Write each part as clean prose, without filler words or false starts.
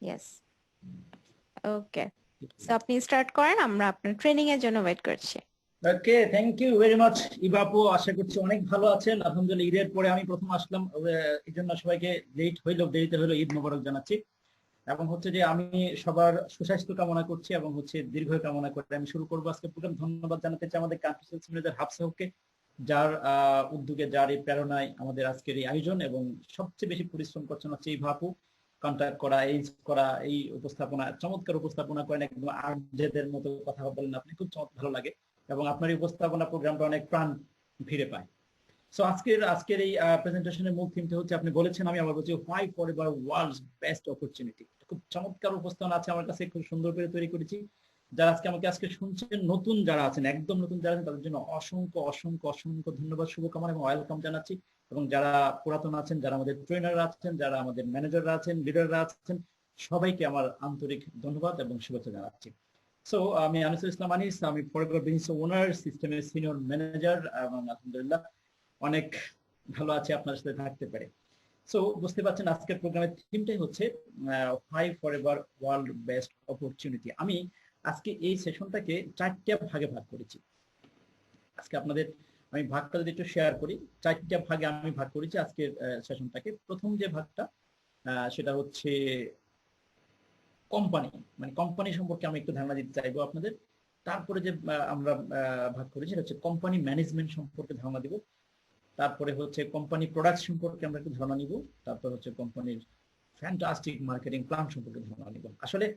Yes. Okay, so আপনি start করেন, আমরা আপনার ট্রেনিং এর জন্য ওয়েট করছি। Okay, thank you very much ইভা আপু। আশা করছি অনেক ভালো আছেন। আলহামদুলিল্লাহ, ঈদের পরে আমি প্রথম আসলাম, এই জন্য সবাইকে লেট হইলো, দেরিতে হইলো, ঈদ মোবারক জানাচ্ছি। এবং হচ্ছে যে আমি সবার সুস্বাস্থ্য কামনা করছি এবং হচ্ছে দীর্ঘ কামনা করে আমি শুরু করবো আজকে প্রোগ্রাম। ধন্যবাদ জানাতে চাই আমাদের কান্ট্রি সেলস ম্যানেজার হাফসাহকে, যার উদ্যোগে, যার এই প্রেরণায় আমাদের আজকের এই আয়োজন। এবং সবচেয়ে বেশি পরিশ্রম করছেন হচ্ছে এই ভাপু, কন্ট্যাক্ট করা, এই করা, এই উপস্থাপনা, চমৎকার উপস্থাপনা করেন, একদম আরজেদের মতো কথা বলেন আপনি, খুব চমৎকার ভালো লাগে। এবং আপনার এই উপস্থাপনা প্রোগ্রামটা অনেক প্রাণ ফিরে পায়। সো আজকের এই প্রেজেন্টেশনের মূল থিমটা হচ্ছে, আপনি বলেছেন, আমি আবার বলছি, why forever world's best opportunity. খুব চমৎকার উপস্থাপনা আছে আমার কাছে, খুব সুন্দর করে তৈরি করেছি। যারা আজকে শুনছেন, নতুন যারা আছেন, একদম নতুন যারা আছেন, তাদের জন্য অসংখ্য অসংখ্য অসংখ্য ধন্যবাদ, শুভকামনা এবং ওয়েলকাম জানাচ্ছি। এবং যারা পুরাতন আছেন, যারা আমাদের ট্রেনাররা আছেন, যারা আমাদের ম্যানেজাররা আছেন, লিডাররা আছেন, সবাইকে আমার আন্তরিক ধন্যবাদ এবং শুভেচ্ছা জানাচ্ছি। সো আমি আনিসুল ইসলাম আনিস, আমি ফরএভার বিজনেস ওনার সিস্টেমের সিনিয়র ম্যানেজার, এবং আলহামদুলিল্লাহ অনেক ভালো আছে আপনার সাথে থাকতে পারে। সো বুঝতে পারছেন, আজকের প্রোগ্রামের থিমটাই হচ্ছে why forever world best opportunity. আমি আজকে এই সেশনটাকে 4টা ভাগে ভাগ করেছি। আজকে আপনাদের আমি ভাগটা যদি একটু শেয়ার করি, 4টা ভাগে আমি ভাগ করেছি আজকের সেশনটাকে। প্রথম যে ভাগটা, সেটা হচ্ছে কোম্পানি, মানে কোম্পানি সম্পর্কে আমি একটু ধারণা দিতে চাইবো আপনাদের। তারপরে যে আমরা ভাগ করেছি, সেটা হচ্ছে কোম্পানি ম্যানেজমেন্ট সম্পর্কে ধারণা দিব। তারপরে হচ্ছে কোম্পানি প্রোডাক্ট সম্পর্কে আমরা একটু ধারণা নিব। তারপর হচ্ছে কোম্পানির ফ্যান্টাস্টিক মার্কেটিং প্ল্যান সম্পর্কে ধারণা নিব। আসলে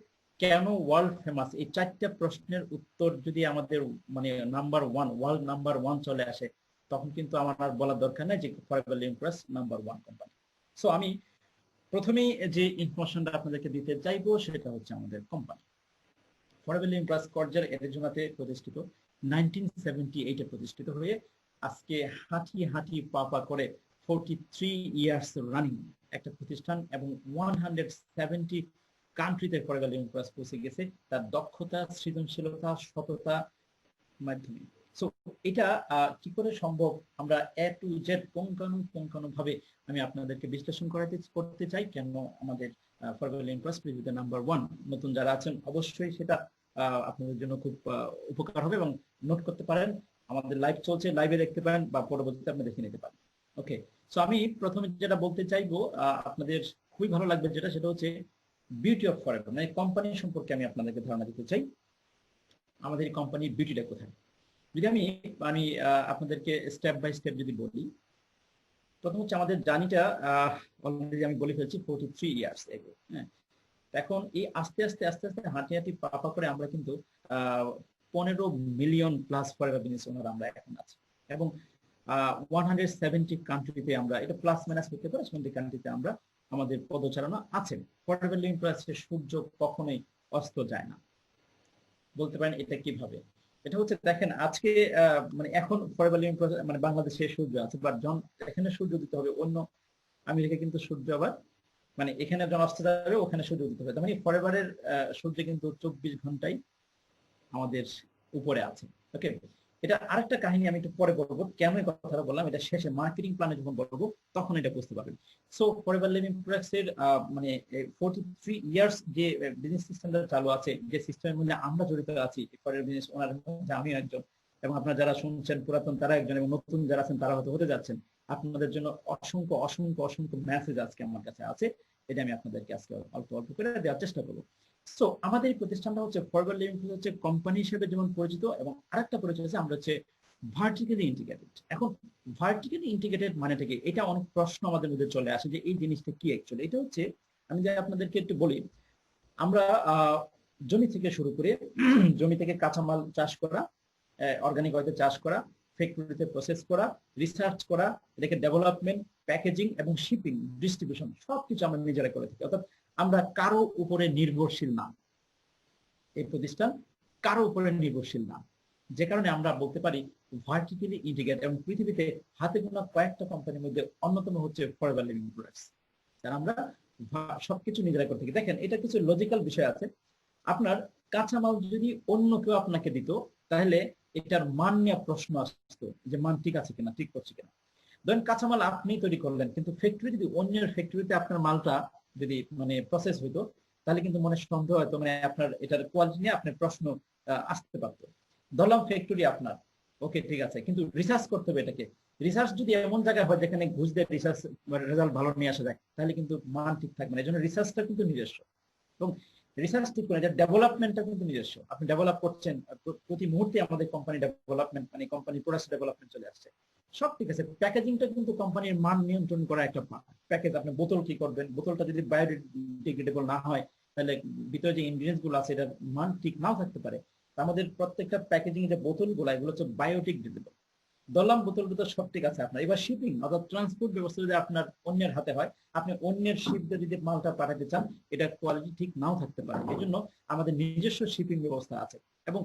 কেন ওয়ার্ল্ড ফেমাস, এই 4টা প্রশ্নের উত্তর যদি আমাদের মানে number one, world number one চলে আসে, তখন কিন্তু আমার আর বলার দরকার নাই যে forever living products number one company. So আমি প্রথমেই যে ইনফরমেশনটা আপনাদেরকে দিতে চাইবো, সেটা হচ্ছে আমাদের কোম্পানি ফরএভার লিভিং প্রোডাক্টস কর্জার এরিজোনাতে প্রতিষ্ঠিত, 1978-এ প্রতিষ্ঠিত হয়ে আজকে হাঁটি হাঁটি পা করে 43 ইয়ার্স রানিং একটা প্রতিষ্ঠান, এবং 170 কান্ট্রিতে ফরএভার লিভিং প্রোডাক্টস পৌঁছে গেছে তার দক্ষতা, সৃজনশীলতা, সততা মাধ্যমে। সো এটা কি করে সম্ভব, আমরা এ টু জেড পুঙ্খানু ভাবে আমি আপনাদেরকে বিশ্লেষণ করতে চাই কেন আমাদের ফরএভার লিভিং প্রোডাক্টস পৃথিবীতে নাম্বার ওয়ান। নতুন যারা আছেন অবশ্যই সেটা আপনাদের জন্য খুব উপকার হবে, এবং নোট করতে পারেন। আমাদের লাইভ চলছে, লাইভে দেখতে পারেন বা পরবর্তীতে আপনি দেখে নিতে পারেন। ওকে, সো আমি প্রথমে যেটা বলতে চাইবো, আপনাদের খুবই ভালো লাগবে যেটা, সেটা হচ্ছে বিউটি অফ ফরএভার, মানে কোম্পানি সম্পর্কে আমি আপনাদেরকে ধারণা দিতে চাই। আমাদের এই কোম্পানির বিউটিটা কোথায়, যদি আমি আমি আপনাদেরকে স্টেপ বাই স্টেপ যদি বলি। প্রথম হচ্ছে আমাদের জার্নিটা, অলরেডি আমি বলে ফেলছি, 43 ইয়ার্স এগো। হ্যাঁ, এখন এই আস্তে আস্তে আস্তে আস্তে হাঁটি হাঁটি পা করে আমরা কিন্তু 15 million plus forever business owner আমরা এখন আছি। এবং 170 কান্ট্রিতে আমরা, এটা প্লাস মাইনাস হতে পারে, 70 কান্ট্রিতে আমরা আমাদের পদচারণা আছে। ফরএভার লিভিং প্রোডাক্টসে সূর্য কখনোই অস্ত যায় না। বলতে পারেন এটা কিভাবে, এটা হচ্ছে দেখেন আজকে মানে এখন ফরএভার লিভিং প্রোডাক্টস মানে বাংলাদেশে সূর্য আছে, বাট যখন এখানে সূর্য দিতে হবে অন্য আমেরিকা কিন্তু সূর্য আবার, মানে এখানে যখন অস্ত যাবে ওখানে সূর্য দিতে হবে। তার মানে ফরএভারের সূর্য কিন্তু 24 ঘন্টাই আমাদের উপরে আছে। ওকে, এটা আরেকটা কাহিনী আমি একটু পরে বলবো, কেন এই কথাটা বললাম, এটা শেষে মার্কেটিং প্ল্যানে যখন বলবো তখন এটা বুঝতে পারবেন। সো ফরএভার লিভিং প্রোডাক্টস এর মানে 43 ইয়ার্স যে বিজনেস সিস্টেমটা চালু আছে, যে সিস্টেমের মধ্যে আমরা জড়িত আছি, ফরএভার বিজনেস ওনার মধ্যে আমিও একজন, এবং আপনারা যারা শুনছেন পুরাতন তারা একজন, এবং নতুন যারা আছেন তারা হতে যাচ্ছেন। আপনাদের জন্য অসংখ্য অসংখ্য অসংখ্য মেসেজ আজকে আমার কাছে আছে, এটা আমি আপনাদেরকে আজকে অল্প অল্প করে দেওয়ার চেষ্টা করবো। সো আমাদের এই প্রতিষ্ঠানটা হচ্ছে ফরএভার লিভিং হচ্ছে কোম্পানি হিসেবে যেমন পরিচিত, এবং আরেকটা পরিচয় আছে, আমরা হচ্ছে ভার্টিক্যালি ইন্টিগ্রেটেড। এখন ভার্টিক্যালি ইন্টিগ্রেটেড মানেটা কি, এটা অনেক প্রশ্ন আমাদের মধ্যে চলে আসে যে এই জিনিসটা কি অ্যাকচুয়ালি। এটা হচ্ছে, আমি যে আপনাদেরকে একটু বলি, আমরা জমি থেকে শুরু করে জমি থেকে কাঁচামাল চাষ করা, অর্গানিক ওয়েতে চাষ করা, ফ্যাক্টরিতে প্রসেস করা, রিসার্চ করা, এটাকে ডেভেলপমেন্ট, প্যাকেজিং এবং শিপিং, ডিস্ট্রিবিউশন সবকিছু আমরা নিজেরা করে থাকি। অর্থাৎ আমরা কারো উপরে নির্ভরশীল না, এই প্রতিষ্ঠান কারো উপরে নির্ভরশীল না, যে কারণে আমরা বলতে পারি ভার্টিক্যালি ইন্টিগ্রেট। এবং পৃথিবীতে হাতে গোনা কয়েকটা কোম্পানির মধ্যে অন্যতম হচ্ছে ফরএভার লিভিং প্রোডাক্টস, যারা আমরা সবকিছু নিজেরা করে থাকি। দেখেন এটা কিছু লজিক্যাল বিষয় আছে। আপনার কাঁচামাল যদি অন্য কেউ আপনাকে দিত, তাহলে এটার মান নিয়ে প্রশ্ন আসতো, যে মান ঠিক আছে কিনা, ঠিক করছে কিনা। ধরেন কাঁচামাল আপনি তৈরি করলেন, কিন্তু ফ্যাক্টরি যদি অন্যের ফ্যাক্টরিতে আপনার মালটা যদি মানে প্রসেস হইতো, তাহলে কিন্তু মনে সন্দেহ হয়তো মানে আপনার এটার কোয়ালিটি নিয়ে আপনার প্রশ্ন আসতে পারতো। ধরলাম ফ্যাক্টরি আপনার, ওকে ঠিক আছে, কিন্তু রিসার্চ করতে হবে এটাকে। রিসার্চ যদি এমন জায়গায় হয় যেখানে ঘুষ দিয়ে রিসার্চ রেজাল্ট ভালো নিয়ে আসা যায়, তাহলে কিন্তু মান ঠিক থাকবে না। এই জন্য রিসার্চটা কিন্তু নিজস্ব, এবং রিসার্চ ঠিক করে যে ডেভেলপমেন্টটা কিন্তু নিজস্ব। আপনি ডেভেলপ করছেন প্রতি মুহূর্তে, আমাদের কোম্পানি ডেভেলপমেন্ট মানে কোম্পানি প্রোডাক্ট ডেভেলপমেন্ট চলে আসছে, সব ঠিক আছে। প্যাকেজিংটা কিন্তু কোম্পানির মান নিয়ন্ত্রণ করা একটা প্যাকেজ। আপনি বোতল কি করবেন, বোতলটা যদি বায়োডিগ্রেডেবল না হয়, তাহলে ভিতরে যে ইনগ্রিডিয়েন্টস গুলো আছে এটার মান ঠিক নাও থাকতে পারে। আমাদের প্রত্যেকটা প্যাকেজিং যে বোতল গুলো, এগুলো হচ্ছে বায়োডিগ্রেডেবল। দলাম বোতল বোতল সব ঠিক আছে আপনার। এবার শিপিং অর্থাৎ ট্রান্সপোর্ট ব্যবস্থা যদি আপনার অন্যের হাতে হয়, আপনি অন্যের শিপ দিয়ে যদি মালটা পাঠাতে চান, এটার কোয়ালিটি ঠিক নাও থাকতে পারে। এই জন্য আমাদের নিজস্ব শিপিং ব্যবস্থা আছে, এবং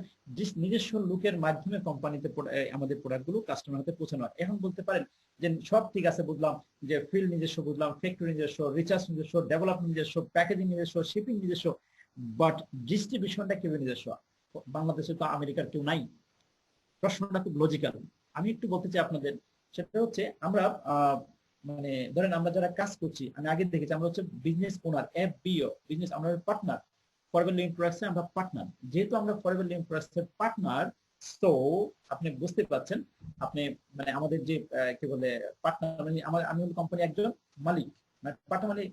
নিজস্ব লোকের মাধ্যমে কোম্পানিতে আমাদের প্রোডাক্টগুলো কাস্টমার হাতে পৌঁছানো হয়। এখন বলতে পারেন যে সব ঠিক আছে, বুঝলাম যে ফিল্ড নিজস্ব, বুঝলাম ফ্যাক্টরি নিজস্ব, রিসার্চ নিজস্ব, ডেভেলপমেন্ট নিজস্ব, প্যাকেজিং নিজস্ব, শিপিং নিজস্ব, বাট ডিস্ট্রিবিউশনটা কেউ নিজস্ব। বাংলাদেশে তো আমেরিকার কেউ নাই। প্রশ্নটা খুব লজিক্যাল। আমি একটু বলতে চাই আপনাদের, সেটা হচ্ছে আমরা মানে ধরেন আমরা যারা কাজ করছি, আমি আগে দেখেছি আমরা হচ্ছে বিজনেস ওনার, এফবিও বিজনেস, আমরা পার্টনার ফরএভার লিভিং প্রোডাক্টসে, আমরা পার্টনার। যেহেতু আমরা ফরএভার লিভিং প্রোডাক্টসের পার্টনার, তো আপনি বুঝতে পারছেন, আপনি মানে আমাদের যে কি বলে পার্টনার, মানে আমি কোম্পানি একজন মালিক, মানে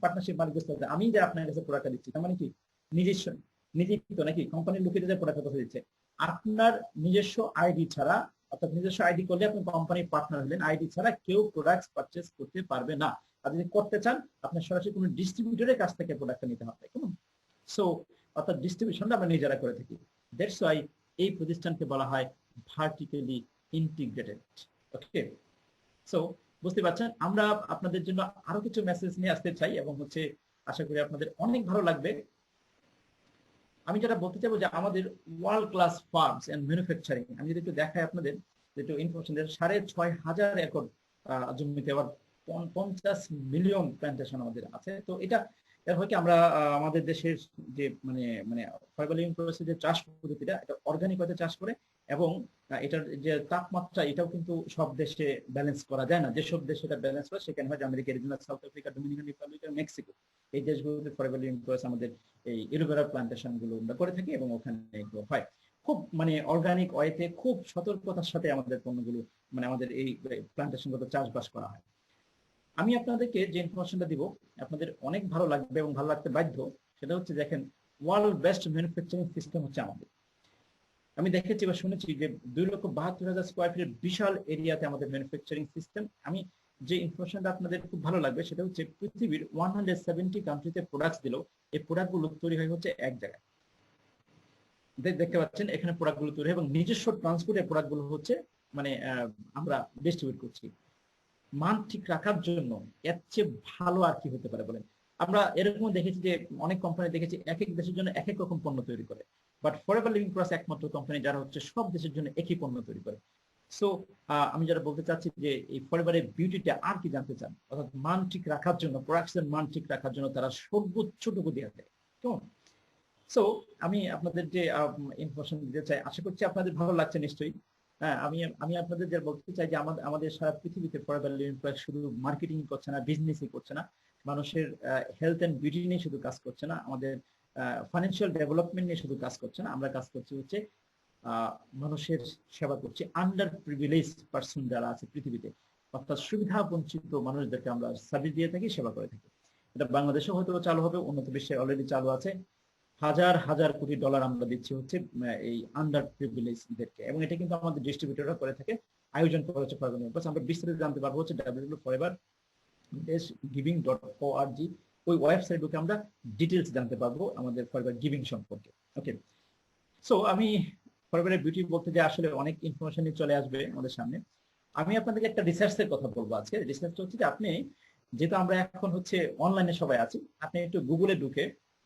পার্টনারশিপ মালিক। বুঝতে পারছেন, আমি যে আপনার কাছে প্রোডাক্টটা দিচ্ছি, তার মানে কি নিজস্ব, নিজেই তো নাকি কোম্পানির লোকেদের যে প্রোডাক্ট কথা দিচ্ছে, আপনার নিজস্ব আইডি ছাড়া, অর্থাৎ নিজস্ব আইডি করলে আপনি কোম্পানির পার্টনার হলেন, আইডি ছাড়া কেউ প্রোডাক্ট পারচেজ করতে পারবে না। আর যদি করতে চান, আপনার সরাসরি কোনো ডিস্ট্রিবিউটরের কাছ থেকে প্রোডাক্টটা নিতে হবে। কেমন? সো অর্থাৎ ডিস্ট্রিবিউশনটা আমরা নিজেরা করে থাকি। দ্যাটস ওয়াই এই প্রতিষ্ঠানকে বলা হয় ভার্টিক্যালি ইন্টিগ্রেটেড। ওকে, সো বুঝতে পারছেন, আমরা আপনাদের জন্য আরো কিছু মেসেজ নিয়ে আসতে চাই, এবং হচ্ছে আশা করি আপনাদের অনেক ভালো লাগবে। আমি যেটা বলতে চাইবো যে আমাদের world class firms and manufacturing, আমি যদি একটু দেখাই আপনাদের, একটু ইনফরমেশন দেন, 6,500 একর জমিতে আবার 50 মিলিয়ন প্ল্যান্টেশন আমাদের আছে। তো এটা এর হয় কি, আমরা আমাদের দেশের যে মানে মানে ফরএভার লিভিং প্রসেসের যে চাষ পদ্ধতিটা, এটা অর্গানিক ভাবে চাষ করে, এবং এটার যে তাপমাত্রা, এটাও কিন্তু সব দেশে ব্যালেন্স করা যায় না। যেসব দেশে এটা ব্যালেন্স করে, সেখানে হয় America, south Africa, Dominican Republic, Mexico, এই দেশগুলোতে ফরএভার লিভিং প্রসেস আমাদের এই এলোভেরা প্লান্টেশন গুলো আমরা করে থাকি, এবং ওখানে এগুলো হয় খুব মানে অর্গানিক ওয়েতে, খুব সতর্কতার সাথে আমাদের পণ্যগুলো মানে আমাদের এই প্লান্টেশন গুলো চাষবাস করা হয়। আমি আপনাদেরকে যে ইনফরমেশনটা দিব, আপনাদের অনেক ভালো লাগবে এবং ভালো লাগতে বাধ্য। সেটা হচ্ছে দেখেন, ওয়ার্ল্ড বেস্ট ম্যানুফ্যাকচারিং সিস্টেম হচ্ছে আমাদের। আমি দেখেছি বা শুনেছি যে 2,72,000 স্কোয়ার ফিটের বিশাল এরিয়াতে আমাদের ম্যানুফ্যাকচারিং সিস্টেম। আমি যে ইনফরমেশনটা আপনাদের খুব ভালো লাগবে, সেটা হচ্ছে পৃথিবীর 170 কান্ট্রিতে প্রোডাক্টস দিলেও এই প্রোডাক্টগুলো তৈরি হয় হচ্ছে এক জায়গায়। দেখতে পাচ্ছেন এখানে প্রোডাক্টগুলো তৈরি, এবং নিজস্ব ট্রান্সপোর্টের প্রোডাক্টগুলো হচ্ছে মানে আমরা ডিস্ট্রিবিউট করছি। মান ঠিক রাখার জন্য এর চেয়ে ভালো আর কি হতে পারে বলেন? আমরা এরকম দেখেছি যে অনেক কোম্পানি দেখেছি এক এক দেশের জন্য এক এক রকম পণ্য তৈরি করে, বাট ফরএভার লিভিং প্রসেস একমাত্র কোম্পানি যারা হচ্ছে সব দেশের জন্য একই পণ্য তৈরি করে। সো আমি যেটা বলতে চাচ্ছি যে এই ফরএভারের বিউটিটা আর কি জানতে চান, অর্থাৎ মান ঠিক রাখার জন্য, প্রোডাক্টের মান ঠিক রাখার জন্য তারা সর্বোচ্চটুকু দিয়ে দেয়। কেমন? সো আমি আপনাদের যে ইনফরমেশন দিতে চাই, আশা করছি আপনাদের ভালো লাগছে নিশ্চয়ই। হ্যাঁ, আমি আমি আপনাদের যে বলতে চাই যে আমাদের সারা পৃথিবীতে ফরএভার লিভিং প্রোডাক্ট শুধু মার্কেটিং করছে না, বিজনেসই করছে না, মানুষের হেলথ এন্ড বিউটি নিয়ে শুধু কাজ করছে না, আমাদের ফাইন্যান্সিয়াল ডেভেলপমেন্ট নিয়ে শুধু কাজ করছে না, আমরা কাজ করছি হচ্ছে মানুষের সেবা করছি। আন্ডার প্রিভিলেজ পার্সন যারা আছে পৃথিবীতে, অর্থাৎ সুবিধা বঞ্চিত মানুষদেরকে আমরা সার্ভিস দিয়ে থাকি, সেবা করে থাকি। এটা বাংলাদেশে হয়তো চালু হবে, উন্নত বিশ্বে অলরেডি চালু আছে। হাজার হাজার কোটি ডলার আমরা দিচ্ছি হচ্ছে এই আন্ডার প্রিভিলেজদেরকে, এবং এটা কিন্তু আমাদের ডিস্ট্রিবিউটররা করে থাকে, আয়োজন করা হচ্ছে ফরএভার লিভিং। আমরা বিস্তারিত জানতে পারবো হচ্ছে www.forevergiving.org, ওই ওয়েবসাইট ঢুকে আমরা ডিটেলস জানতে পারবো আমাদের ফরএভার গিভিং সম্পর্কে। ওকে, সো আমি ফরএভারের বিউটি বলতে যে আসলে অনেক ইনফরমেশন চলে আসবে আমাদের সামনে। আমি আপনাদেরকে একটা রিসার্চের কথা বলবো আজকে। রিসার্চ হচ্ছে যে আপনি, যেহেতু আমরা এখন হচ্ছে অনলাইনে সবাই আছি, আপনি একটু গুগলে ঢুকে,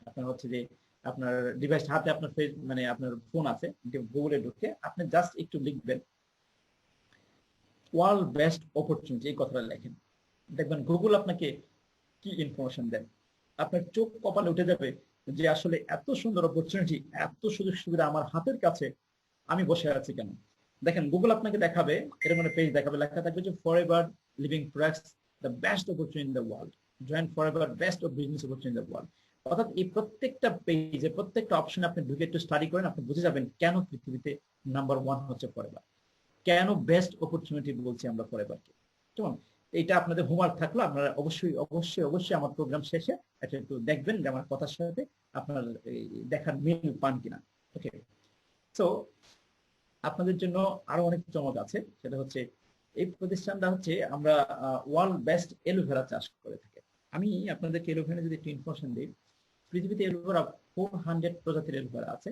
আপনার হচ্ছে যে আপনার ডিভাইস হাতে, আপনার মানে আপনার ফোন আছে, গুগলে ঢুকে আপনি জাস্ট একটু লিখবেন ওয়ার্ল্ড বেস্ট অপরচুনিটি, এই কথাটা লেখেন, দেখবেন গুগল আপনাকে কি ইনফরমেশন দেন। আপনার চোখ কপালে উঠে যাবে যে আসলে এত সুন্দর অপরচুনিটি, এত সুযোগ সুবিধা আমার হাতের কাছে, আমি বসে আছি কেন? দেখেন গুগল আপনাকে দেখাবে, এর মানে পেজ দেখাবে, লেখা থাকবে যে forever living products the best opportunity in the world, join forever best of business opportunity in the world. অর্থাৎ এই প্রত্যেকটা পেজে প্রত্যেকটা অপশনে আপনি ঢুকে একটু স্টাডি করেন, আপনি বুঝে যাবেন কেন পৃথিবীতে নাম্বার 1 হচ্ছে ফরএভার, কেন বেস্ট অপরচুনিটি বলছি আমরা ফরএভারকে। কেমন? এটা আপনাদের হোমওয়ার্ক থাকলো, আপনারা অবশ্যই অবশ্যই অবশ্যই আমার প্রোগ্রাম শেষে এটা একটু দেখবেন যে আমার কথার সাথে আপনার দেখার মিল পান কিনা। ওকে, সো আপনাদের জন্য আরো অনেক চমক আছে, সেটা হচ্ছে এই প্রতিষ্ঠানটা হচ্ছে আমরা ওয়ার্ল্ড বেস্ট এলোভেরা চাষ করে থাকি। আমি আপনাদেরকে এলোভেরা যদি একটু ইনফরমেশন দিই, পৃথিবীতে এলোভেরা 400 প্রজাতির এলোভেরা আছে।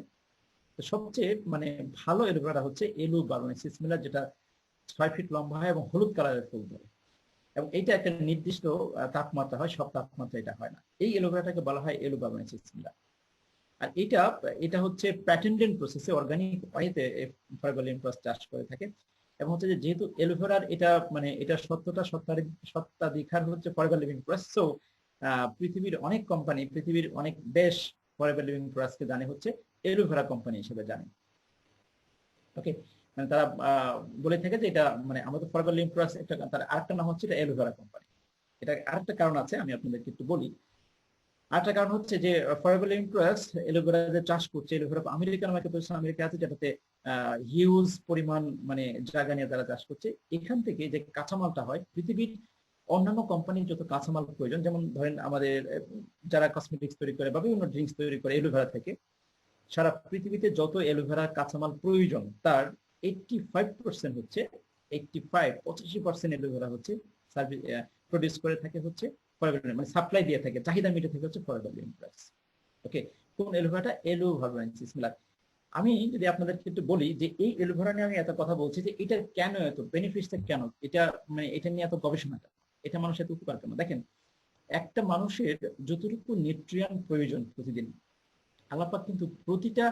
তো সবচেয়ে মানে ভালো এলোভেরা হচ্ছে এলু বার্নেসিস মিলার, যেটা 6 ফিট লম্বা হয় এবং হলুদ কালারের ফুল ধরে, এবং এইটা একটা নির্দিষ্ট তাপমাত্রা হয়, সব তাপমাত্রা এটা হয় না। এই এলোভেরাটাকে বলা হয় এলু বার্নেসিস মিলার। আর এটা এটা হচ্ছে প্যাটেন্টেড প্রসেসে অর্গানিক ওয়েতে ফরএভার লিমিটেড চাষ করে থাকে। এবং হচ্ছে যে যেহেতু এলোভেরার এটা মানে এটা সত্ত্বাধিকার হচ্ছে ফরএভার লিভিং প্রসেস, সো পৃথিবীর অনেক কোম্পানি, পৃথিবীর অনেক দেশ ফরএভার লিভিং প্রসেসকে জানে হচ্ছে এলোভেরা কোম্পানি হিসেবে জানে। ওকে, মানে তারা বলে থাকে যে এটা মানে আমাদের ফরএভার লিভিং প্রসেস, একটা তার আরেকটা নাম হচ্ছে এটা এলোভেরা কোম্পানি। এটা আরেকটা কারণ আছে, আমি আপনাদেরকে একটু বলি। আরেকটা কারণ হচ্ছে যে ফরএভার লিভিং প্রসেস এলোভেরা যে চাষ করছে, এলোভেরা আমেরিকান নামে একটা প্রতিষ্ঠান আমেরিকা আছে, যেটাতে হিউজ পরিমাণ মানে জায়গা নিয়ে তারা চাষ করছে। এখান থেকে যে কাঁচামালটা হয়, পৃথিবীর অন্যান্য কোম্পানির যত কাঁচামাল প্রয়োজন, যেমন ধরেন আমাদের যারা কসমেটিক্স তৈরি করে বা বিভিন্ন ড্রিঙ্কস তৈরি করে এলোভেরা থেকে, সারা পৃথিবীতে যত এলোভেরা কাঁচামাল প্রয়োজন তার 85% হচ্ছে 85% এলোভেরা হচ্ছে সার্ভিস প্রডিউস করে থাকে হচ্ছে ফরএভার, মানে সাপ্লাই দিয়ে থাকে, চাহিদা মিটে থাকে হচ্ছে ফরএভার লিমিটেড। ওকে, কোন এলোভেরাটা? এলো ভার্নেসিস মিলার। আমি যদি আপনাদেরকে একটু বলি যে এই এলোভেরা নিয়ে আমি এত কথা বলছি যে এটা কেন এত বেনিফিটস, কেন এটা মানে এটা নিয়ে এত গবেষণা, এটা মানুষের এত উপকার কেন। দেখেন, একটা মানুষের যতটুকু নিউট্রিয়েন্ট প্রয়োজন প্রতিদিন, আল্লাহ পাক কিন্তু প্রতিটা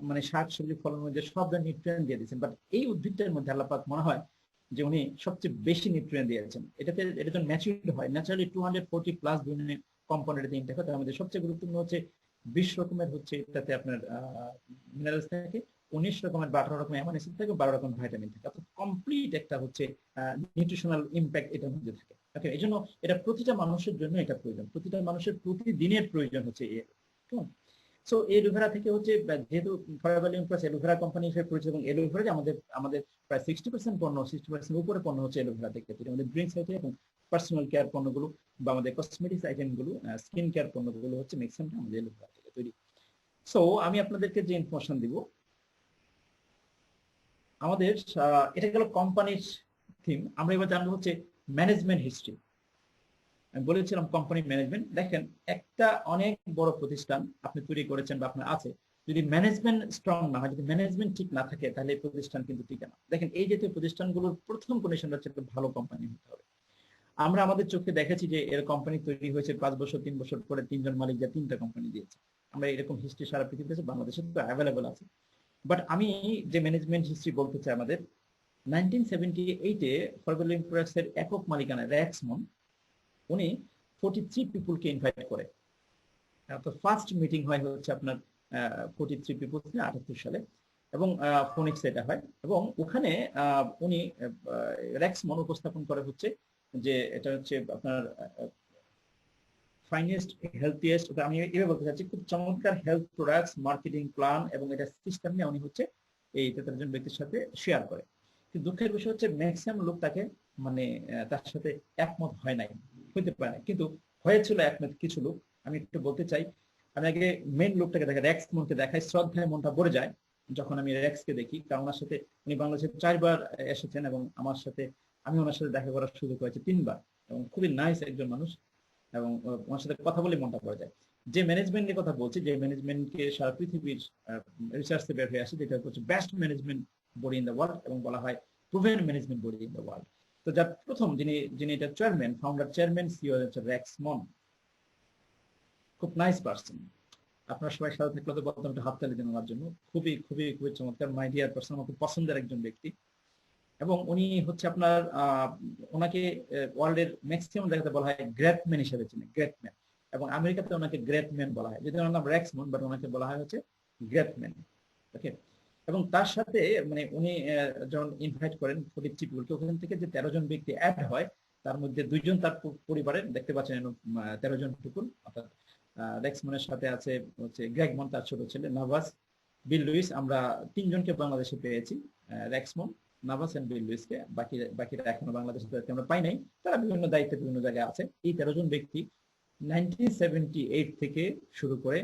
মানে শাক সবজি ফলের মধ্যে সব ধরনের নিউট্রিয়েন্ট দিয়ে দিয়েছেন, বাট এই উদ্ভিদটার মধ্যে আল্লাহ পাক মনে হয় যে উনি সবচেয়ে বেশি নিউট্রিয়েন্ট দিয়েছেন। এটা যখন ম্যাচিউরড হয়, ন্যাচারালি 240 প্লাস বিভিন্ন কম্পোনেন্ট দিয়ে ইনটেক হয়। তার মধ্যে সবচেয়ে গুরুত্বপূর্ণ হচ্ছে 20 রকমের হচ্ছে এটাতে আপনার মিনারেলস থাকে, 19 রকমের 12 রকমের অ্যামাইনো অ্যাসিড থাকে, 12 রকমের ভিটামিন থাকে, অর্থাৎ কমপ্লিট একটা হচ্ছে নিউট্রিশনাল ইম্প্যাক্ট এটার মধ্যে থাকে। ওকে, এই জন্য এটা প্রতিটা মানুষের জন্য এটা প্রয়োজন, প্রতিটা মানুষের প্রতিদিনের প্রয়োজন হচ্ছে কেমন। সো এলোভেরা থেকে হচ্ছে যেহেতু ফরএভার লিমিটেড এলোভেরা কোম্পানি হিসেবে পরিচিত, এবং এলোভেরা আমাদের আমাদের প্রায় 60% পণ্য, 60% উপরে পণ্য হচ্ছে এলোভেরা থেকে তৈরি। আমাদের ড্রিঙ্কস আইটেম এবং পার্সোনাল কেয়ার পণ্যগুলো বা আমাদের কসমেটিক্স আইটেমগুলো, স্কিন কেয়ার পণ্যগুলো হচ্ছে ম্যাক্সিমামটা আমাদের এলোভেরা থেকে তৈরি। সো আমি আপনাদেরকে যে ইনফরমেশন দিব, আমাদের এটা গেল কোম্পানির থিম। আমরা এবার জানবো হচ্ছে ম্যানেজমেন্ট হিস্ট্রি। আমি বলেছিলাম কোম্পানি ম্যানেজমেন্ট। দেখেন, একটা অনেক বড় প্রতিষ্ঠান আপনি তৈরি করেছেন বা আপনার আছে, যদি ম্যানেজমেন্ট স্ট্রং না হয়, যদি ম্যানেজমেন্ট ঠিক না থাকে, তাহলে এই প্রতিষ্ঠান কিন্তু টিকে না। দেখেন, এই জাতীয় প্রতিষ্ঠানগুলোর প্রথম কন্ডিশনটা হচ্ছে একটা ভালো কোম্পানি হতে হবে। আমরা আমাদের চোখে দেখেছি যে এর কোম্পানি তৈরি হয়েছে 5 বছর 3 বছর পরে 3 জন মালিক যা 3টা কোম্পানি দিয়েছে। আমরা এরকম হিস্ট্রি সারা পৃথিবীতে আছে, বাংলাদেশে তো অ্যাভেলেবল আছে। বাট আমি যে ম্যানেজমেন্ট হিস্ট্রি বলতে চাই, আমাদের 1978-এ ফরএভার লিমিটেড এর একক মালিকানা রেক্সমন, উনি 43 পিপুলকে ইনভাইট করে। তো ফার্স্ট মিটিং হয় হচ্ছে আপনার 43 পিপল 78 সালে, এবং ফোনিক্স এটা হয়, এবং ওখানে উনি রেক্সমন উপস্থাপন করে হচ্ছে যে এটা হচ্ছে আপনার ফাইনেস্ট হেলথিয়েস্ট, আমি এভাবে বলতে চাচ্ছি, খুব চমৎকার হেলথ প্রোডাক্টস মার্কেটিং প্ল্যান এবং এটা সিস্টেম নিয়ে উনি হচ্ছে এই 13 জন ব্যক্তির সাথে শেয়ার করে। কিন্তু দুঃখের বিষয় হচ্ছে ম্যাক্সিমাম লোক তাকে মানে তার সাথে একমত হয় নাই, হইতে পারে না, কিন্তু হয়েছিল একমত কিছু লোক। আমি একটু বলতে চাই, আমি আগে মেন লোকটাকে দেখাই, রেক্স মনকে দেখাই, শ্রদ্ধায় মনটা ভরে যায় যখন আমি রেক্সকে দেখি, কারণ ওনার সাথে উনি বাংলাদেশে 4 বার এসেছেন এবং আমার সাথে আমি ওনার সাথে দেখা করার সুযোগ হয়েছে 3 বার, এবং খুবই নাইস একজন মানুষ, এবং ওনার সাথে কথা বলে মনটা পড়ে যায়। যে ম্যানেজমেন্ট নিয়ে কথা বলছি, যে ম্যানেজমেন্টকে সারা পৃথিবীর রিসার্চে বের হয়ে আসে, যেটা হচ্ছে best management body in the world, এবং বলা হয় proven management body in the world. তো যার প্রথম যিনি যিনি এটা চেয়ারম্যান, ফাউন্ডার চেয়ারম্যান সিও হচ্ছে রেক্সমন। খুব নাইস পার্সন। আপনার সবাই সাথে থাকলে তো বলতাম একটা হাততালি দিন ওনার জন্য। খুবই খুবই খুবই চমৎকার, মাই ডিয়ার পার্সন, আমার খুব পছন্দের একজন ব্যক্তি। এবং উনি হচ্ছে আপনার ওনাকে ওয়ার্ল্ডের ম্যাক্সিমাম জায়গাতে বলা হয় গ্রেট ম্যান হিসেবে চিনে, গ্রেট ম্যান। এবং আমেরিকাতে ওনাকে গ্রেট ম্যান বলা হয়, যদি ওনার নাম রেক্সমন, বাট ওনাকে বলা হয় হচ্ছে গ্রেট ম্যান। ওকে, এবং তার সাথে মানে উনি যখন ইনভাইট করেন 43 পিপলকে, ওখান থেকে যে 13 জন ব্যক্তি অ্যাড হয়, তার মধ্যে 2 জন তার পরিবারের, দেখতে পাচ্ছেন 13 জন পিপল, অর্থাৎ রেক্সমনের সাথে আছে হচ্ছে গ্রেগমন, তার ছোট ছেলে নাভাস, বিল লুইস। আমরা তিনজনকে বাংলাদেশে পেয়েছি, রেক্সমন, নাভাস এন্ড বিল লুইসকে। বাকিরা এখনো বাংলাদেশে আমরা পাই নাই, তারা বিভিন্ন দায়িত্বে বিভিন্ন জায়গায় আছে। এই 13 জন ব্যক্তি 1978 থেকে শুরু করে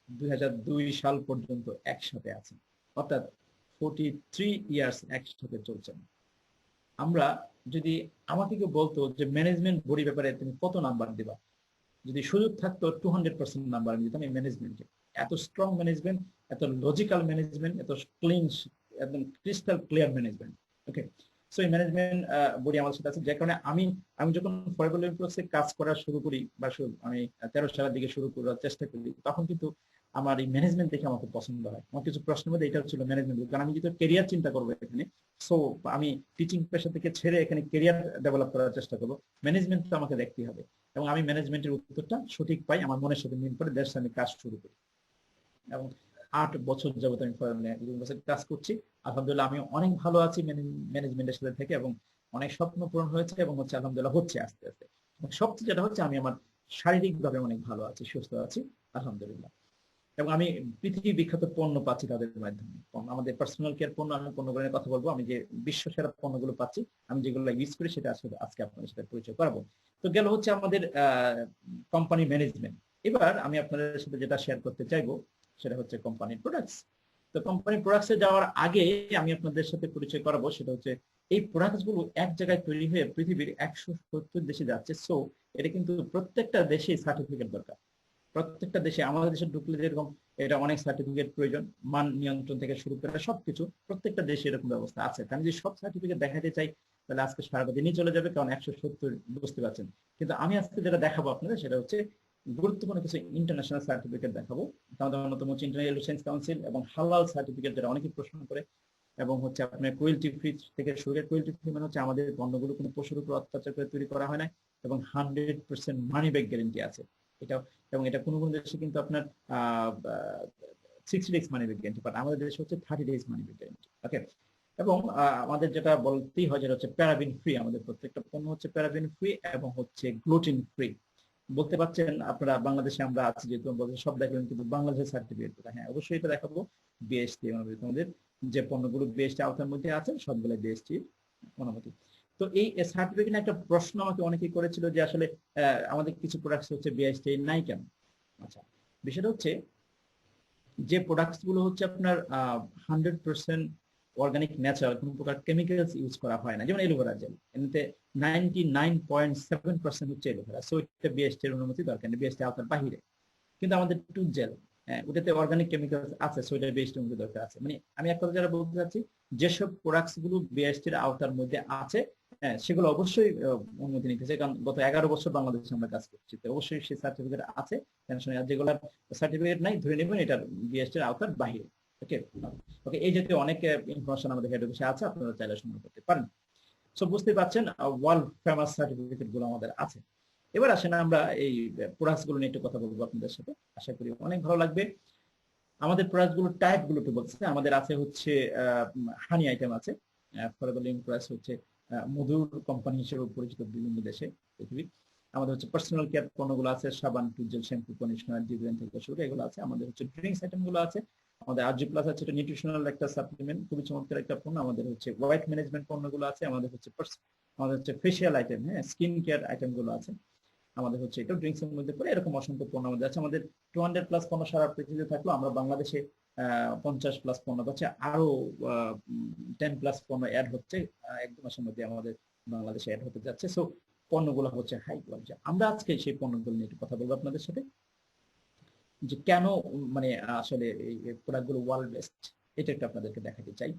2002 সাল পর্যন্ত একসাথে আছেন, অর্থাৎ 43 ইয়ার্স একসাথে চলছেন। আমরা যদি আমাকে কেউ বলতো যে ম্যানেজমেন্ট বডি ব্যাপারে তুমি কত নাম্বার দিবা, যদি সুযোগ থাকতো 200% নাম্বার আমি দিতাম এই ম্যানেজমেন্টকে। এত স্ট্রং ম্যানেজমেন্ট, এত লজিক্যাল ম্যানেজমেন্ট, এত ক্লিন, একদম ক্রিস্টাল ক্লিয়ার ম্যানেজমেন্ট। ওকে, সো এই ম্যানেজমেন্ট বডি আমার সাথে আছে, যে কারণে আমি যখন ফরেভার লিভিং প্রসেসে কাজ করা শুরু করি, বা আমি 13 সালের দিকে শুরু করার চেষ্টা করি, তখন কিন্তু আমার এই ম্যানেজমেন্ট দেখে আমার খুব পছন্দ হয়। আমার কিছু প্রশ্নের মধ্যে এটা ছিল ম্যানেজমেন্ট, কারণ আমি যেহেতু কেরিয়ার চিন্তা করবো এখানে, সো আমি টিচিং পেশা থেকে ছেড়ে এখানে কেরিয়ার ডেভেলপ করার চেষ্টা করবো, ম্যানেজমেন্ট তো আমাকে দেখতেই হবে। এবং আমি ম্যানেজমেন্টের উত্তরটা সঠিক পাই, আমার মনের সাথে মিল করে দেশের আমি কাজ শুরু করি। এবং 8 বছর যাবত আমি কাজ করছি। আলহামদুলিল্লাহ আমি অনেক ভালো আছি ম্যানেজমেন্টের সাথে থেকে, এবং অনেক স্বপ্ন পূরণ হয়েছে, এবং হচ্ছে আলহামদুলিল্লাহ হচ্ছে আস্তে আস্তে। সবচেয়ে যেটা হচ্ছে, আমি আমার শারীরিক ভাবে অনেক ভালো আছি, সুস্থ আছি আলহামদুলিল্লাহ। এবং আমি পৃথিবী বিখ্যাত পণ্য পাচ্ছি তাদের মাধ্যমে। আমাদের পার্সোনাল কেয়ার পণ্য, আমি পণ্যগুলোর কথা বলবো, আমি যে বিশ্ব সেরা পণ্যগুলো পাচ্ছি, আমি যেগুলো ইউজ করি, সেটা আসলে আজকে আপনাদের সাথে পরিচয় করাবো। তো গেল হচ্ছে আমাদের কোম্পানি ম্যানেজমেন্ট। এবার আমি আপনাদের সাথে যেটা শেয়ার করতে চাইবো, সেটা হচ্ছে কোম্পানির প্রোডাক্টস। তো কোম্পানির প্রোডাক্টসে যাওয়ার আগে আমি আপনাদের সাথে পরিচয় করাবো, সেটা হচ্ছে এই প্রোডাক্টস গুলো এক জায়গায় তৈরি হয়ে পৃথিবীর 170 দেশে যাচ্ছে। সো এটা কিন্তু প্রত্যেকটা দেশে সার্টিফিকেট দরকার। প্রত্যেকটা দেশে, আমাদের দেশে ঢুকলে যেরকম এটা অনেক সার্টিফিকেট প্রয়োজন, মান নিয়ন্ত্রণ থেকে শুরু করে সবকিছু, প্রত্যেকটা দেশে এরকম ব্যবস্থা আছে। আমি যদি সব সার্টিফিকেট দেখাতে চাই, তাহলে আজকে সারাটা দিনই চলে যাবে, কারণ 170, বুঝতে পারছেন। কিন্তু আমি আজকে যেটা দেখাবো আপনাদের, সেটা হচ্ছে গুরুত্বপূর্ণ কিছু ইন্টারন্যাশনাল সার্টিফিকেট দেখাবো। আমাদের অন্যতম হচ্ছে ইন্টারন্যাশনাল এলুসেন্স কাউন্সিল এবং হালাল সার্টিফিকেট, যেটা অনেকে প্রশ্ন করে। এবং হচ্ছে আপনার ক্রুয়েলটি ফ্রি থেকে শুরু করে, ক্রুয়েলটি ফ্রি মানে হচ্ছে আমাদের পণ্যগুলো কোনো পশুর উপর অত্যাচার করে তৈরি করা হয় না, এবং 100% মানি ব্যাক গ্যারেন্টি আছে এটা। এবং এটা কোনো কোনো দেশে কিন্তু আপনার 60 days money back guarantee, but আমাদের দেশে হচ্ছে 30 ডেজ মানি ব্যাক গ্যারেন্টি। ওকে, এবং আমাদের যেটা বলতেই হয়, যেটা হচ্ছে প্যারাবিন ফ্রি। আমাদের প্রত্যেকটা পণ্য হচ্ছে প্যারাবিন ফ্রি এবং হচ্ছে গ্লুটেন ফ্রি। বলতে পারছেন আপনারা, বাংলাদেশে আমরা আছি যেহেতু, সব দেখলেন, কিন্তু বাংলাদেশের সার্টিফিকেট, হ্যাঁ অবশ্যই এটা দেখাবো। বিএসটি আমাদের যে পণ্যগুলো বিএসটি আওতার মধ্যে আছে, সবগুলো বিএসটি অনুমতি। তো এই সার্টিফিকেট একটা প্রশ্ন আমাকে অনেকেই করেছিল, যে আসলে আমাদের কিছু প্রোডাক্টস হচ্ছে বিএসটি নাই কেন। আচ্ছা, বিষয়টা হচ্ছে যে প্রোডাক্টস গুলো হচ্ছে আপনার 100% অর্গানিক, ন্যাচারাল, কোনো প্রকার কেমিক্যালস ইউজ করা হয় না, যেমন এলোভেরা জেল, এমনিতে 99.7% হচ্ছে এলোভেরা, সো এটা বিএসটি এর অনুমতি দরকার নেই, বিএসটি আওতার বাহিরে। কিন্তু আমাদের টুথ জেল, ওটাতে অর্গানিক কেমিক্যালস আছে, সো এটা বিএসটি অনুমতি দরকার আছে। মানে আমি এক কথা যারা বলতে চাচ্ছি, যেসব প্রোডাক্টস গুলো বিএসটি এর আওতার মধ্যে আছে, সেগুলো অবশ্যই অনুমতি নিতেছে, কারণ গত 11 বছর বাংলাদেশে আমরা কাজ করছি, তো অবশ্যই সেই সার্টিফিকেট আছে, টেনশন নেই। আর যেগুলো সার্টিফিকেট নাই, ধরে নেবেন এটা বিএসটি এর আওতার বাইরে। ওকে ওকে, এই জাতীয় অনেক ইনফরমেশন আমাদের হেড অফিসে আছে, আপনারা চাইলে সংগ্রহ করতে পারেন। সো বুঝতে পারছেন, ওয়ার্ল্ড ফেমাস সার্টিফিকেট গুলো আমাদের আছে। এবার আসেন আমরা এই প্রোডাক্টস গুলো নিয়ে একটু কথা বলবো আপনাদের সাথে, আশা করি অনেক ভালো লাগবে। আমাদের প্রোডাক্ট গুলোর টাইপ গুলো একটু বলছে। আমাদের আছে হচ্ছে হানি আইটেম আছে, ফরেভার লিভিং প্রোডাক্টস হচ্ছে মধুর কোম্পানি হিসেবে পরিচিত বিভিন্ন দেশে, পৃথিবীর। আমাদের হচ্ছে পার্সোনাল কেয়ার পণ্যগুলো আছে, সাবান, টুথজেল, শ্যাম্পু, কন্ডিশনার, ডিওড্রেন্ট থেকে শুরু করে এগুলো আছে। আমাদের হচ্ছে ড্রিঙ্কস আইটেম গুলো আছে। আমাদের আরজি প্লাস আছে, এটা নিউট্রিশনাল একটা সাপ্লিমেন্ট, খুবই চমৎকার একটা পণ্য। আমাদের হচ্ছে ওয়েট ম্যানেজমেন্ট পণ্যগুলো আছে। আমাদের হচ্ছে ফেশিয়াল আইটেম, হ্যাঁ, স্কিন কেয়ার আইটেম গুলো আছে। আমাদের হচ্ছে এটা ড্রিঙ্কস এর মধ্যে পড়ে, এরকম অসংখ্য পণ্য আমাদের আছে। আমাদের 200+ পণ্য সারা পৃথিবীতে থাকলো, আমরা বাংলাদেশে 50+ পণ্য পাচ্ছি, আরো 10+ পণ্য অ্যাড হচ্ছে, 1-2 মাসের মধ্যে আমাদের বাংলাদেশে অ্যাড হতে যাচ্ছে। সো পণ্যগুলো হচ্ছে হাই কোয়ালিটি। আমরা আজকে সেই পণ্যগুলো নিয়ে একটু কথা বলবো আপনাদের সাথে, যে কেন মানে আসলে এই প্রোডাক্ট গুলো ওয়ার্ল্ড বেস্ট, এটা একটু আপনাদেরকে দেখাতে চাই।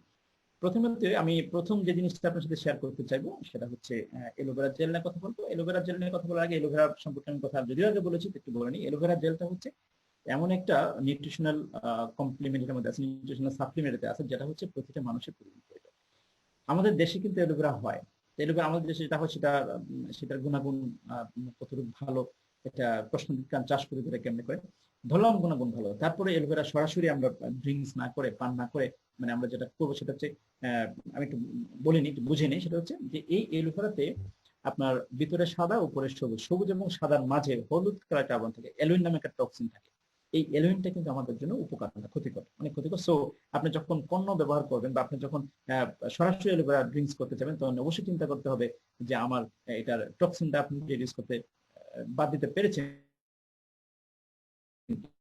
প্রথমত আমি প্রথম যে জিনিসটা আপনার সাথে শেয়ার করতে চাইবো, সেটা হচ্ছে এলোভেরা জেল নিয়ে কথা বলবো। এলোভেরা জেল নিয়ে কথা বলার আগে, এলোভেরা সম্পর্কে আমি কথা যদিও আগে বলেছি, একটু বলে নিই। এলোভেরা জেলটা হচ্ছে এমন একটা নিউট্রিশনাল কমপ্লিমেন্টের মধ্যে আছে, নিউট্রিশনাল সাপ্লিমেন্টে আছে, যেটা হচ্ছে প্রতিটা মানুষের প্রয়োজন। আমাদের দেশে কিন্তু এলোভেরা হয়, এলোভেরা আমাদের দেশে যেটা হয়, সেটার গুণাগুণ কতটুকু ভালো, এটা প্রশ্ন বিজ্ঞান চাষ করে করে কেমনে করে ধরলাম গুণাগুণ ভালো। তারপরে এলোভেরা সরাসরি আমরা ড্রিঙ্কস না করে, পান না করে, মানে আমরা যেটা করবো সেটা হচ্ছে, আমি একটু বলিনি, একটু বুঝে নিই। সেটা হচ্ছে যে এই এলোভেরাতে আপনার ভিতরে সাদা উপরে সবুজ, সবুজ এবং সাদার মাঝে হলুদ কালার কার্বন থাকে, অ্যালুইন নামে একটা টক্সিন থাকে। এই অ্যালুইনটা কিন্তু আমাদের জন্য উপকার না, ক্ষতিকর, অনেক ক্ষতিকর। সো আপনি যখন পণ্য ব্যবহার করবেন বা আপনি যখন সরাসরি অ্যালোভেরা ড্রিঙ্কস করতে যাবেন, তখন অবশ্যই চিন্তা করতে হবে যে আমার এটার টক্সিনটা আপনি রিডিউস করতে বাদ দিতে পেরেছেন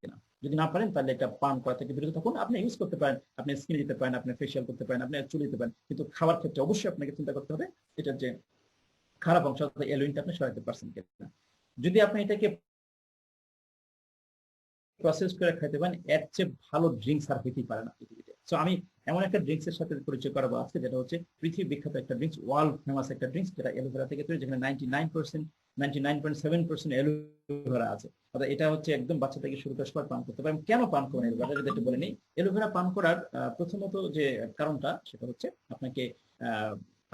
কিনা। যদি না পারেন তাহলে এটা পান করা থেকে বিরত থাকুন। আপনি ইউজ করতে পারেন, আপনি স্কিন দিতে পারেন, আপনি ফেশিয়াল করতে পারেন, আপনি চুল দিতে পারেন, কিন্তু খাবার ক্ষেত্রে অবশ্যই আপনাকে চিন্তা করতে হবে এটার যে খারাপ অংশ অর্থাৎ অ্যালুইনটা আপনি সরাতে পারছেন কিনা। যদি আপনি এটাকে প্রসেস করে খাইতে পারেন, এর চেয়ে ভালো ড্রিঙ্কস আর হইতেই পারে না পৃথিবীতে। সো আমি এমন একটা ড্রিঙ্কস এর সাথে পরিচয় করাবো আজকে, যেটা হচ্ছে পৃথিবী বিখ্যাত একটা ড্রিঙ্কস, ওয়ার্ল্ড ফেমাস একটা ড্রিঙ্কস, যেটা অ্যালোভেরা থেকে তৈরি, যেখানে 99%, 99.7% অ্যালোভেরা আছে। অর্থাৎ এটা হচ্ছে একদম বাচ্চা থেকে শুরু করে সবাই পান করতে পারে। কেন পান করেন অ্যালোভেরা, যদি একটু বলে নিই। অ্যালোভেরা পান করার প্রথমত যে কারণটা, সেটা হচ্ছে আপনাকে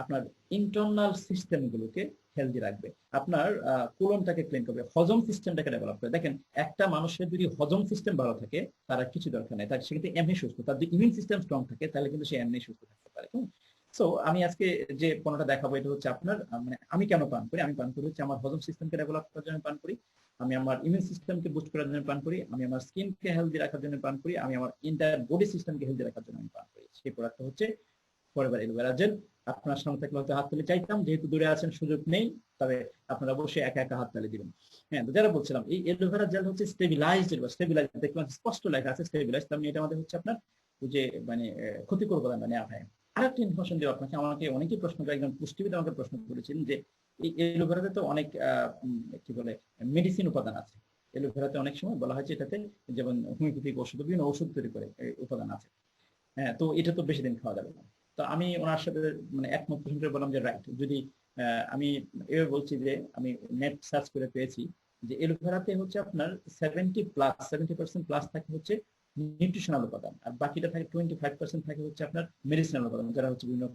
আপনার ইন্টারনাল সিস্টেম গুলোকে হেলদি রাখবে, আপনার কোলনটাকে ক্লিন করবে, হজম সিস্টেমটাকে ডেভেলপ করে। দেখেন, একটা মানুষের যদি হজম সিস্টেম ভালো থাকে, তার আর কিছু দরকার নেই, তার সেক্ষেত্রে এমনি সুস্থ। তার যদি ইমিউন সিস্টেম স্ট্রং থাকে, তাহলে কিন্তু সে এমনি সুস্থ থাকতে পারে। সো আমি আজকে যে পণ্যটা দেখাবো, এটা হচ্ছে আপনার মানে আমি কেন পান করি। আমি পান করি হচ্ছে আমার হজম সিস্টেমকে ডেভেলপ করার জন্য পান করি, আমি আমার ইমিউন সিস্টেমকে বুস্ট করার জন্য পান করি, আমি আমার স্কিনকে হেলদি রাখার জন্য পান করি, আমি আমার ইন্টায়ার বডি সিস্টেমকে হেলদি রাখার জন্য আমি পান করি। সেই প্রোডাক্টটা হচ্ছে ফরএভার অ্যালোভেরা জেল। আপনার সামনে থাকলে হয়তো হাততালি চাইতাম, যেহেতু দূরে আছেন সুযোগ নেই, তবে আপনারা অবশ্যই একা একা হাততালি দিবেন। হ্যাঁ, তো যারা বলছিলাম, এই অ্যালোভেরা জেল হচ্ছে স্টেবিলাইজড, বা স্টেবিলাইজ দেখবেন স্পষ্ট লেখা আছে স্টেবিলাইজ, তার মানে এটা আমাদের হচ্ছে আপনার ওই যে মানে ক্ষতিকর উপাদান মানে আপায়। আরেকটা ইনফরমেশন দিয়ে আপনাকে, আমাকে অনেকেই প্রশ্ন করে, একজন পুষ্টিবিদ আমাকে প্রশ্ন করেছিলেন যে এই অ্যালোভেরাতে তো অনেক কি বলে মেডিসিন উপাদান আছে। অ্যালোভেরাতে অনেক সময় বলা হয় যে এটাতে যেমন হোমিওপ্যাথিক ওষুধ, বিভিন্ন ওষুধ তৈরি করে উপাদান আছে। হ্যাঁ, তো এটা তো বেশি দিন খাওয়া যাবে না। তো আমি ওনার সাথে মানে একমত পোষণ করে বললাম যে রাইট, যদি আমি এভাবে বলছি যে আমি নেট সার্চ করে পেয়েছি যে অ্যালোভেরাতে হচ্ছে আপনার 70% প্লাস থাকে হচ্ছে নিউট্রিশনাল উপাদান, আর বাকিটা থাকে 25% থাকে হচ্ছে আপনার মেডিসিনাল উপাদান, যারা হচ্ছে বিভিন্ন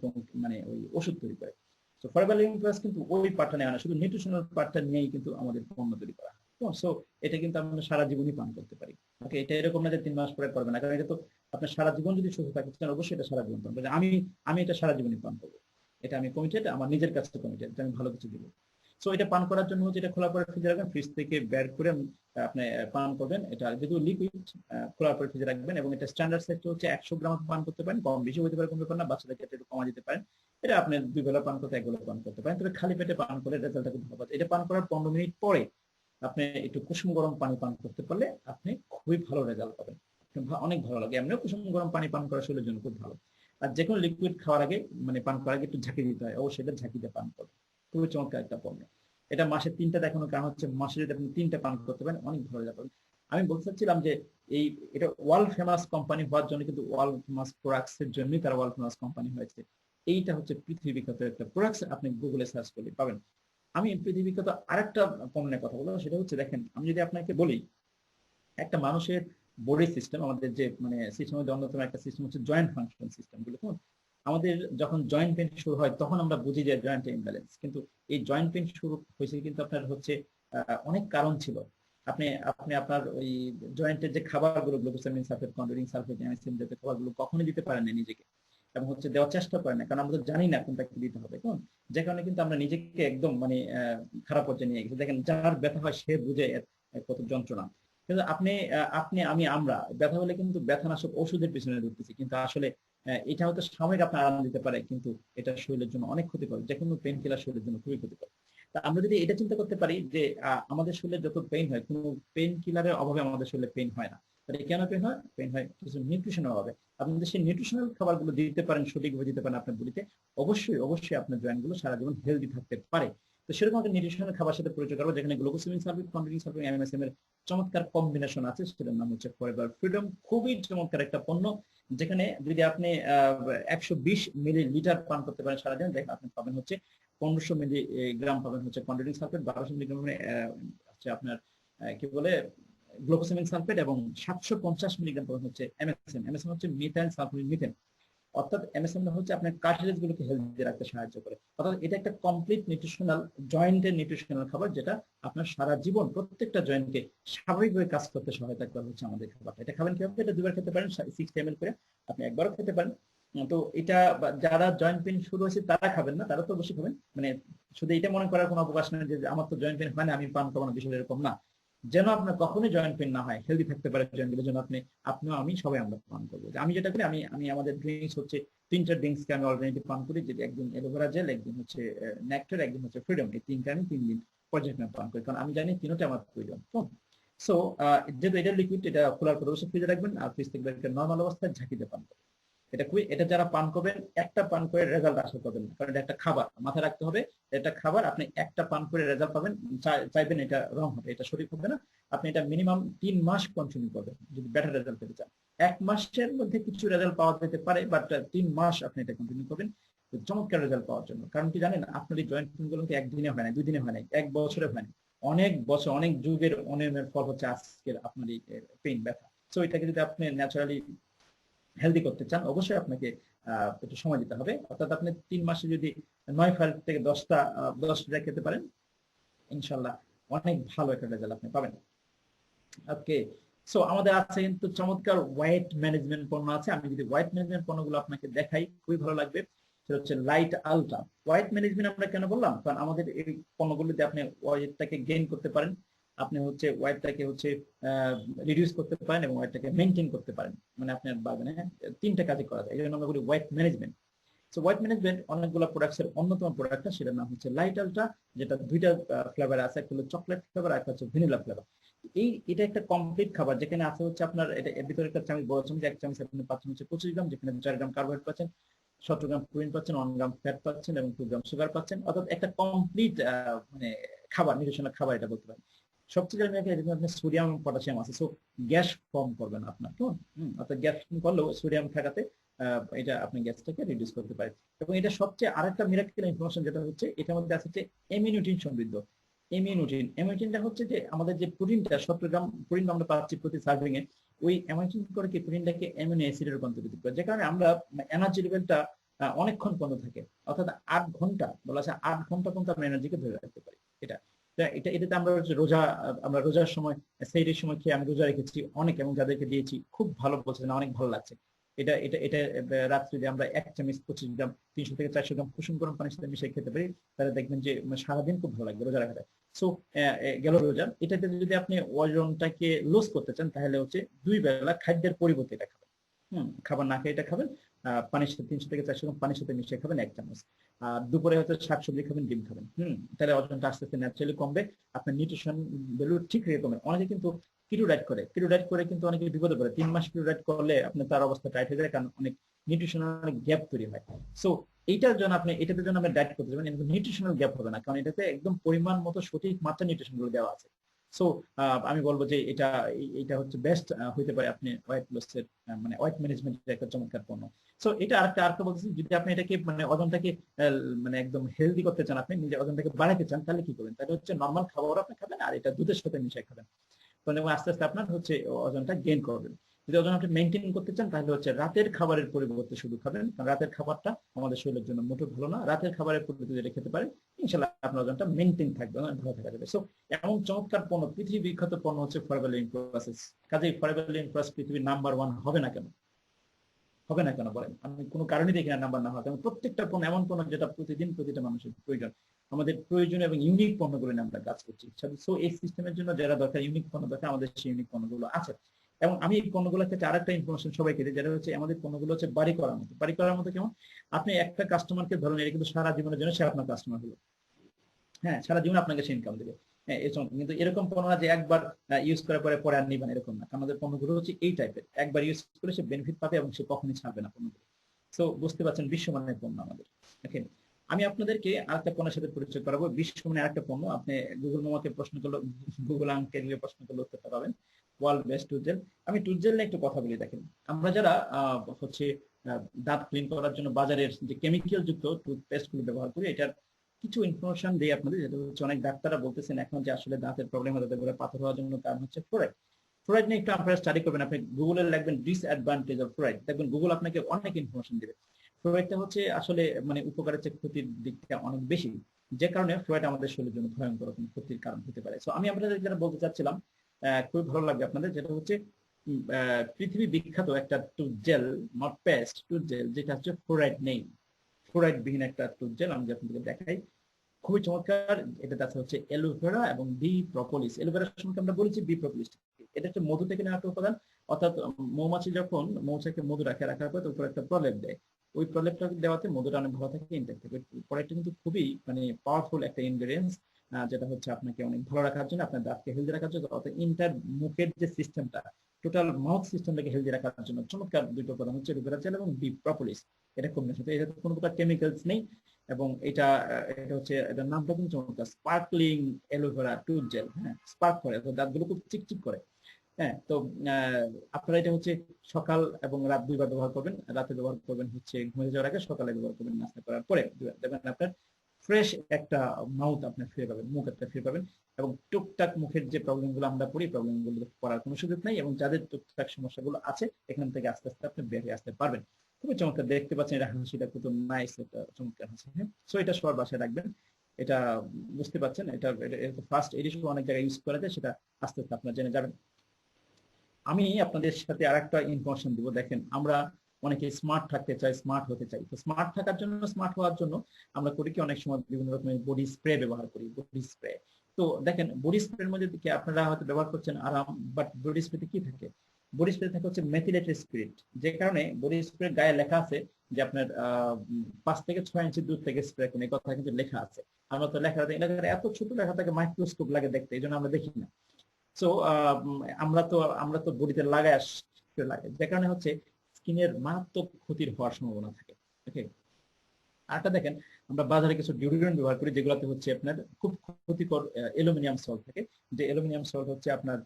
মানে ওই ওষুধ তৈরি করে। তো ফরএভার লিভিং প্লাস কিন্তু ওই পার্টটা নেওয়া না, শুধু নিউট্রিশনাল পার্টটা নিয়েই কিন্তু আমাদের পণ্য তৈরি করা হয়। সো এটা কিন্তু আমরা সারা জীবনই পান করতে পারি। ওকে, এটা এরকম না যে 3 মাস পরে করবে না, কারণ এটা তো আপনার সারা জীবন যদি সুস্থ থাকতে চান, অবশ্যই এটা সারা জীবন পান করবেন। আমি এটা সারা জীবনই পান করবো, এটা আমি কমিটেড, আমার নিজের কাছে কমিটেড, আমি ভালো কিছু দিব। সো এটা পান করার জন্য হচ্ছে এটা খোলা পরে ফ্রিজে রাখবেন, ফ্রিজ থেকে বের করে আপনি পান করবেন। এটা যেহেতু লিকুইড, খোলা পরে ফ্রিজে রাখবেন, এবং এটা স্ট্যান্ডার্ড সাইজ হচ্ছে 100 গ্রাম পান করতে পারেন, কম বেশি হতে পারে, কমতে পারে না, বাচ্চাদের ক্ষেত্রে একটু কমা যেতে পারেন। এটা আপনি 2 বেলা পান করতে, 1 বেলা পান করতে পারেন, তবে খালি পেটে পান করে রেজাল্টটা খুব ভালো। এটা পান করার 15 মিনিট পরে আপনি একটু কুসুম গরম পানি পান করতে পারলে আপনি খুবই ভালো রেজাল্ট পাবেন, অনেক ভালো লাগে। এমনিও কুসুম গরম পানি পান করা শরীরের জন্য খুব ভালো। আর যে কোনো লিকুইড খাওয়ার আগে মানে পান করার আগে একটু ঝাঁকি দিতে হয়, অবশ্যই এটা ঝাঁকিতে পান করবে, খুবই চমৎকার একটা পণ্য। এটা মাসে 3টা দেখানোর কারণ হচ্ছে মাসে যদি আপনি 3টা পান করতে পারেন, অনেক ভালো রেজাল্ট পাবেন। আমি বলতে চাচ্ছিলাম যে এই এটা ওয়ার্ল্ড ফেমাস কোম্পানি হওয়ার জন্য, কিন্তু ওয়ার্ল্ড ফেমাস প্রোডাক্টস এর জন্যই তারা ওয়ার্ল্ড ফেমাস কোম্পানি হয়েছে। এইটা হচ্ছে পৃথিবী বিখ্যাত একটা প্রোডাক্টস, আপনি গুগলে সার্চ করলে পাবেন। আমি পৃথিবী বিখ্যাত আরেকটা পণ্যের কথা বলবো, সেটা হচ্ছে দেখেন, আমি যদি আপনাকে বলি একটা মানুষের বডি সিস্টেম, আমাদের যে মানে সিস্টেমের অন্যতম একটা সিস্টেম হচ্ছে জয়েন্ট ফাংশন সিস্টেম গুলো। আমাদের যখন জয়েন্ট পেইন শুরু হয়, তখন আমরা বুঝি যে জয়েন্ট ইমব্যালেন্স, কিন্তু এই জয়েন্ট পেইন শুরু হয়েছে কিন্তু আপনার হচ্ছে অনেক কারণ ছিল। আপনি আপনি আপনার ওই জয়েন্টের যে খাবারগুলো, গ্লুকোসামিন সালফেট, কন্ডোলিং সালফেট, অ্যামিসিন জাতীয় খাবারগুলো কখনোই দিতে পারেন না নিজেকে, এবং হচ্ছে দেওয়ার চেষ্টা করেন না, কারণ আমরা তো জানি না কোনটা কি দিতে হবে। যে কারণে কিন্তু আমরা নিজেকে একদম মানে খারাপ পর্যায়ে নিয়ে গেছি। দেখেন, যার ব্যথা হয় সে বুঝে কত যন্ত্রণা। কিন্তু আপনি আমি আমরা ব্যথা হলে কিন্তু ব্যথানাশক ওষুধের পিছনে দৌড়তেছি, কিন্তু আসলে এটা হয়তো সাময়িক আপনার আরাম দিতে পারে, কিন্তু এটা শরীরের জন্য অনেক ক্ষতিকর। যে কোনো পেইন কিলার শরীরের জন্য খুবই ক্ষতিকর। তা আমরা যদি এটা চিন্তা করতে পারি যে আমাদের শরীরে যত পেইন হয়, কোনো পেইন কিলারের অভাবে আমাদের শরীরে পেইন হয় না। কেন পেইন হয়? পেইন হয় কিছু নিউট্রিশনের অভাবে। আপনি যদি সেই নিউট্রিশনাল খাবারগুলো দিতে পারেন, সঠিকভাবে দিতে পারেন আপনার বডিতে, অবশ্যই অবশ্যই আপনার জয়েন্ট গুলো সারা জীবন হেলদি থাকতে পারে। তো সেরকম একটা নিউট্রিশনাল খাবার সাথে পরিচয় করবো, যেখানে গ্লুকোসামিন সালফেট, কন্ডোলিং সালফেট, এমএসএম এর চমৎকার কম্বিনেশন আছে, সেটার নাম হচ্ছে ফরএভার ফ্রিডম। খুবই চমৎকার একটা পণ্য, যেখানে যদি আপনি 120 মিলিলিটার পান করতে পারেন সারাদিন, দেখেন আপনি পাবেন হচ্ছে 1500 মিলিগ্রাম পাবেন হচ্ছে কন্ডোলিং সালফেট, 1200 মিলিগ্রাম হচ্ছে আপনার কি বলে গ্লুকোসামিন সালফেট, এবং 750 মিলিগ্রাম পাবেন হচ্ছে এমএসএম। এমএসএম হচ্ছে মিথাইল সালফোনিক মিথেন। অর্থাৎ এমএসএম হচ্ছে আপনার কার্টিলেজ গুলোকে হেলদি রাখতে সাহায্য করে। অর্থাৎ এটা একটা কমপ্লিট নিউট্রিশনাল, জয়েন্টের নিউট্রিশনাল খাবার, যেটা আপনার সারা জীবন প্রত্যেকটা জয়েন্টকে স্বাভাবিকভাবে কাজ করতে সহায়তা করে হচ্ছে আমাদের খাবারটা। এটা খাবেন কিভাবে? এটা 2বার খেতে পারেন, 60 ml করে, আপনি একবারও খেতে পারেন। তো এটা যারা জয়েন্ট পেইন শুরু হয়েছে তারা খাবেন না, তারা তো অবশ্যই খাবেন, মানে শুধু এটা মনে করার কোনো অবকাশ নেই যে আমার তো জয়েন্ট পেন হয় না, আমি পান করবো না, বিষয়টা এরকম না। যেন আপনার কখনোই জয়েন্ট পেন না হয়, হেলদি থাকতে পারে জয়েন্ট গুলো, যেন আপনিও আমি সবাই আমরা পান করবো। আমি যেটা করি, আমি আমি আমাদের ড্রিঙ্কস হচ্ছে 3টা ড্রিঙ্কসকে আমি অলরেডি পান করি, যেটা একদিন এলোভেরা জেল, একদিন হচ্ছে নেকটার, একদিন হচ্ছে ফ্রিডম। এই 3টা আমি 3 দিন পর্যায়ক্রমে পান করি, কারণ আমি জানি তিনটা আমার প্রয়োজন। সো যেহেতু এটা লিকুইড, এটা খোলার পর অবশ্যই ফ্রিজে রাখবেন, আর ফ্রিজ থেকে নর্মাল অবস্থায় ঝাঁকিতে পান করবেন। এটা যারা পান করবেন, একটা পান করে রেজাল্ট আশা করবেন না, কারণ এটা একটা খাবার, মাথায় রাখতে হবে। এটা খাবার, আপনি একটা পান করে রেজাল্ট পাবেন, চাইবেন এটা রং হবে, এটা সঠিক হবে না। আপনি এটা মিনিমাম 3 মাস কন্টিনিউ করবেন যদি বেটার রেজাল্ট পেতে চান। 1 মাসের মধ্যে কিছু রেজাল্ট পাওয়া যেতে পারে, বাট 3 মাস আপনি এটা কন্টিনিউ করবেন চমৎকার রেজাল্ট পাওয়ার জন্য। কারণ কি জানেন, আপনার এই জয়েন্ট পেন গুলো একদিনে হয় না, 2 দিনে হয় না, 1 বছরে হয় না, অনেক বছর, অনেক যুগের অনিয়মের ফল হচ্ছে আজকের আপনার এই পেইন, ব্যথা। সো এটাকে যদি আপনি ন্যাচারালি হেলদি করতে চান, অবশ্যই আপনাকে একটু সময় দিতে হবে। অর্থাৎ আপনি 3 মাসে যদি 9 ফাইল থেকে 10টা খেতে পারেন, ইনশাল্লাহ অনেক ভালো একটা রেজাল্ট আপনি পাবেন। ওকে, সো আমাদের আছে কিন্তু চমৎকার ওয়েট ম্যানেজমেন্ট পণ্য আছে। আমি যদি ওয়েট ম্যানেজমেন্ট পণ্যগুলো আপনাকে দেখাই, খুবই ভালো লাগবে। সেটা হচ্ছে লাইট আলট্রা। ওয়েট ম্যানেজমেন্ট আমরা কেন বললাম, কারণ আমাদের এই পণ্যগুলোতে আপনি ওয়েটটাকে গেইন করতে পারেন, আপনি হচ্ছে ওয়েটটাকে হচ্ছে রিডিউস করতে পারেন, এবং ওয়েটটাকে মেনটেন করতে পারেন। মানে আপনার বাগানে 3টা কাজই করা যায়, এই জন্য আমরা বলি wait management. So wait management অনেকগুলো প্রোডাক্টের অন্যতম প্রোডাক্টটা, সেটার নাম হচ্ছে লাইট আলট্রা, যেটা 2টা ফ্লেভার আছে, একটা হলো চকলেট ফ্লেভার, আর একটা হচ্ছে ভ্যানিলা ফ্লেভার। এটা একটা কমপ্লিট খাবার, যেখানে আছে হচ্ছে আপনার এটা এর ভিতরে একটা চামচ, বড় চামচ, 1 চামচ আপনি পাচ্ছেন হচ্ছে 25 গ্রাম, যেখানে 4 গ্রাম কার্বোহাইড্রেট পাচ্ছেন, 17 গ্রাম প্রোটিন পাচ্ছেন, 1 গ্রাম ফ্যাট পাচ্ছেন, এবং 2 গ্রাম সুগার পাচ্ছেন। অর্থাৎ একটা কমপ্লিট মানে খাবার, নিউট্রিশনাল খাবার এটা বলতে পারেন। সবচেয়ে আপনার সোডিয়াম পটাশিয়াম আছে, সো গ্যাস ফর্ম করবে না আপনার, কেমন? অর্থাৎ গ্যাস করলেও সোডিয়াম থাকাতে এটা আপনি গ্যাসটাকে রিডিউস করতে পারেন। এবং এটা সবচেয়ে আরেকটা মিরাকেল ইনফরমেশন যেটা হচ্ছে, এটার মধ্যে আছে যে এমিউনিটিন সমৃদ্ধ। এমিউনিটিনটা হচ্ছে যে আমাদের যে প্রোটিনটা, 17 গ্রাম প্রোটিন আমরা পাচ্ছি প্রতি সার্ভিং এ, ওই এমিউনিটিন করে কি প্রোটিনটাকে অ্যামিনো অ্যাসিডে রূপান্তরিত করে, যে কারণে আমরা এনার্জি লেভেলটা অনেকক্ষণ পর্যন্ত থাকে। অর্থাৎ 8 ঘন্টা বলা আছে, 8 ঘন্টা পর্যন্ত আমরা এনার্জিকে ধরে রাখতে পারি। এটা এটাতে আমরা রোজা, আমরা রোজার সময়, সেহরির সময় খেয়ে আমি রোজা রেখেছি অনেক, এবং যাদেরকে দিয়েছি খুব ভালো বলছে, অনেক ভালো লাগছে। এটা এটা এটা রাত্রে যদি আমরা 1 চামচ 25 গ্রাম 300 থেকে 400 গ্রাম কুসুম গরম পানির সাথে মিশিয়ে খেতে পারি, তাহলে দেখবেন যে সারাদিন খুব ভালো লাগবে রোজা রাখাটা। সো গেল রোজা। এটাতে যদি আপনি ওজনটাকে লুজ করতে চান, তাহলে হচ্ছে 2 বেলা খাদ্যের পরিবর্তে এটা খাবেন। খাবার না খেয়ে এটা খাবেন, পানির সাথে 300 থেকে 400 গ্রাম পানির সাথে মিশিয়ে খাবেন 1 চামচ। আর দুপুরে হয়তো শাকসবজি খাবেন, ডিম খাবেন। তাহলে ওজনটা আস্তে আস্তে ন্যাচারালি কমবে। আপনার নিউট্রিশন ভ্যালু ঠিক রকমের। অনেকে কিন্তু কিটো ডায়েট করে কিন্তু অনেকে বিপদে পড়ে। 3 মাস কিটো ডায়েট করলে আপনার তার অবস্থা টাইট হয়ে যায়, কারণ অনেক নিউট্রিশনাল অনেক গ্যাপ তৈরি হয়। সো এইটার জন্য আপনি এটাতে জন্য আপনি ডায়েট করতে যাবেন, নিউট্রিশনাল গ্যাপ হবে না, কারণ এটাতে একদম পরিমাণ মতো সঠিক মাত্রা নিউট্রিশন গুলো দেওয়া আছে। সো আমি বলবো যে এটা হচ্ছে বেস্ট হইতে পারে আপনি ওয়েট লসের, মানে ওয়েট ম্যানেজমেন্টের একটা চমৎকার পণ্য। সো এটা আরেকটা বলতেছি, যদি আপনি এটাকে মানে ওজনটাকে মানে একদম হেলদি করতে চান, আপনি নিজের ওজনটাকে বাড়াতে চান, তাহলে কি করবেন? তাহলে হচ্ছে নর্মাল খাবার আপনি খাবেন, আর এটা দুধের সাথে মিশিয়ে খাবেন। এবং আস্তে আস্তে আপনার হচ্ছে ওজনটা গেইন করবেন। যদি ওজন আপনি মেনটেন করতে চান, তাহলে হচ্ছে রাতের খাবারের পরিবর্তে শুধু খাবেন, কারণ রাতের খাবারটা আমাদের শরীরের জন্য মোটেও ভালো না। রাতের খাবারের পরিবর্তে যেটা খেতে পারেন, ইনশাল্লাহ আপনার ওজনটা মেনটেন থাকবে, ভালো থাকা যাবে। সো এমন চমৎকার পণ্য, পৃথিবী বিখ্যাত পণ্য হচ্ছে ফরএভার লিভিং প্রসেস। কাজেই ফরএভার লিভিং প্রসেস পৃথিবীর নাম্বার 1 হবে না কেন? হবে না কেন বলেন? আমি কোনো কারণে দেখি না নাম্বার না হয়, কারণ প্রত্যেকটা পণ্য এমন পণ্য যেটা প্রতিদিন প্রতিটা মানুষের প্রয়োজন। আমাদের প্রয়োজন এবং ইউনিক পণ্যগুলো নিয়ে আমরা কাজ করছি। সো এই সিস্টেমের জন্য যারা দরকার, ইউনিক পণ্য দরকার, আমাদের সেই ইউনিক পণ্যগুলো আছে। এবং আমি এই পণ্যগুলোর ক্ষেত্রে আরেকটা ইনফরমেশন সবাইকে দিই, যেটা হচ্ছে আমাদের পণ্যগুলো হচ্ছে বাড়ি করার মতো। বাড়ি করার মতো কেমন? আপনি একটা কাস্টমারকে ধরুন, এটা কিন্তু সারা জীবনের জন্য সে আপনার কাস্টমার হলো। হ্যাঁ, সারা জীবন আপনাকে সে ইনকাম দেবে। হ্যাঁ, কিন্তু এরকম পণ্য না যে একবার ইউজ করার পরে পরে আর নিবেন, এরকম না। আমাদের পণ্যগুলো হচ্ছে এই টাইপের, একবার ইউজ করে সে বেনিফিট পাবে এবং সে কখনোই ছাড়বে না পণ্যগুলো। সো বুঝতে পারছেন, বিশ্বমানের পণ্য আমাদের। ওকে, আমি আপনাদেরকে আরেকটা পণ্যের সাথে পরিচয় করাবো, বিশ্বমানের আরেকটা পণ্য। আপনি গুগল মামাকে প্রশ্ন করলে, গুগল আঙ্কেলকে প্রশ্ন করলে উত্তরটা পাবেন। World best tooth gel. আমি টুথজেল নিয়ে একটু কথা বলি। দেখেন, আমরা যারা হচ্ছে দাঁত ক্লিন করার জন্য বাজারের যে কেমিক্যাল যুক্ত টুথপেস্ট গুলো ব্যবহার করি, এটার কিছু ইনফরমেশন দেই আপনাদের, যেটা হচ্ছে অনেক ডাক্তাররা বলতেছেন এখন যে আসলে দাঁতের প্রবলেম হতে পারে, পাথর হওয়ার জন্য কারণ হচ্ছে ফ্লোরাইড। ফ্লোরাইড নিয়ে একটু আপনারা স্টাডি করবেন। আপনি গুগলে লিখবেন ডিসঅ্যাডভান্টেজ অফ ফ্লোরাইড, দেখবেন গুগল আপনাকে অনেক ইনফরমেশন দেবে। ফ্লোরাইডটা হচ্ছে আসলে মানে উপকারের চেয়ে ক্ষতির দিকটা অনেক বেশি, যে কারণে ফ্লোরাইড আমাদের শরীরের জন্য ভয়ঙ্কর রকম ক্ষতির কারণ হতে পারে। সো আমি আপনাদের যেটা বলতে চাচ্ছিলাম, খুবই ভালো লাগবে আপনাদের, যেটা হচ্ছে পৃথিবী বিখ্যাত একটা টুথজেল, নট পেস্ট, টুথজেল, যেটা হচ্ছে ফ্লোরাইড নেই, ফ্লোরাইড বিহীন একটা টুথজেল। আমি আপনাদেরকে দেখাই, খুবই চমৎকার। এটাতে আছে হচ্ছে অ্যালোভেরা এবং বি প্রপোলিস। অ্যালোভেরা সম্পর্কে আমরা বলেছি, বি প্রপোলিস এটা একটা মধু থেকে নেওয়া একটা উপাদান। অর্থাৎ মৌমাছি যখন মৌচাকে মধু রাখার পর উপরে একটা প্রলেপ দেয়, ওই প্রলেপটা দেওয়াতে মধুটা অনেক ভালো থাকে, ইনটেক্ট থাকে। প্রোডাক্টটা কিন্তু খুবই মানে পাওয়ারফুল একটা ইনগ্রেডিয়েন্টস, যেটা হচ্ছে আপনাকে অনেক ভালো রাখার জন্য, আপনার দাঁতকে হেলদি রাখার জন্য, অর্থাৎ ইন্টার মুখের যে সিস্টেমটা, টোটাল মাউথ সিস্টেমটাকে হেলদি রাখার জন্য চমৎকার দুটো উপাদান হচ্ছে অ্যালোভেরা জেল এবং বি প্রপোলিস। এটা কম্বিনেশন, এটা কোনো প্রকার কেমিক্যালস নেই। এবং এটা হচ্ছে, এটার নামটা কিন্তু চমৎকার, স্পার্কলিং অ্যালোভেরা টুথ জেল। হ্যাঁ, স্পার্ক করে, দাঁতগুলো খুব চিকচিক করে। হ্যাঁ, তো আপনারা এটা হচ্ছে সকাল এবং রাত দুইবার ব্যবহার করবেন। রাতে ব্যবহার করবেন হচ্ছে ঘুমিয়ে যাওয়ার আগে, সকালে ব্যবহার করবেন নাস্তা করার পরে। দেখবেন আপনার ফ্রেশ একটা মাউথ আপনি ফিরে পাবেন, মুখ একটা ফিরে পাবেন। এবং টুকটাক মুখের যে প্রবলেম গুলো আমরা পড়ি, প্রবলেম গুলো পড়ার কোনো সুযোগ নাই। এবং যাদের টুকটাক সমস্যাগুলো আছে, এখান থেকে আস্তে আস্তে আপনি বের হয়ে আসতে পারবেন। খুবই চমৎকার, দেখতে পাচ্ছেন এটা হাসিটা কত নাইস, একটা চমৎকার হাসি। হ্যাঁ, সো এটা সবার বাসায় রাখবেন। এটা বুঝতে পারছেন, এটা ফার্স্ট এডিশন অনেক জায়গায় ইউজ করা যায়, সেটা আস্তে আস্তে আপনারা জেনে যাবেন। আমি আপনাদের সাথে আরেকটা ইনফরমেশন দিব। দেখেন, আমরা অনেকে স্মার্ট থাকতে চাই, স্মার্ট হতে চাই। তো স্মার্ট থাকার জন্য, স্মার্ট হওয়ার জন্য আমরা করি কি, অনেক সময় বিভিন্ন রকমের বডি স্প্রে ব্যবহার করি, বডি স্প্রে। তো দেখেন, বডি স্প্রের মধ্যে কি আপনারা হয়তো ব্যবহার করছেন আরাম, বাট বডি স্প্রেতে কি থাকে? বডি স্প্রে থাকে হচ্ছে মেথিলেটেড স্পিরিট। যে কারণে বডি স্প্রে গায়ে লেখা আছে যে আপনার 5 থেকে 6 ইঞ্চি দূর থেকে স্প্রে করুন, এই কথা কিন্তু লেখা আছে। আমরা তো লেখা এত ছোট লেখা থাকে, মাইক্রোস্কোপ লাগে দেখতে, এই জন্য আমরা দেখি না। সো আমরা তো বডিতে লাগাই লাগে, যে কারণে হচ্ছে স্কিনের মারাত্মক ক্ষতির হওয়ার সম্ভাবনা থাকে। ওকে, আরেকটা দেখেন, আমরা বাজারে কিছু ডিওডোরেন্ট ব্যবহার করি যেগুলোতে হচ্ছে আপনার খুব ক্ষতিকর অ্যালুমিনিয়াম সল্ট থাকে। যে অ্যালুমিনিয়াম সল্ট হচ্ছে আপনার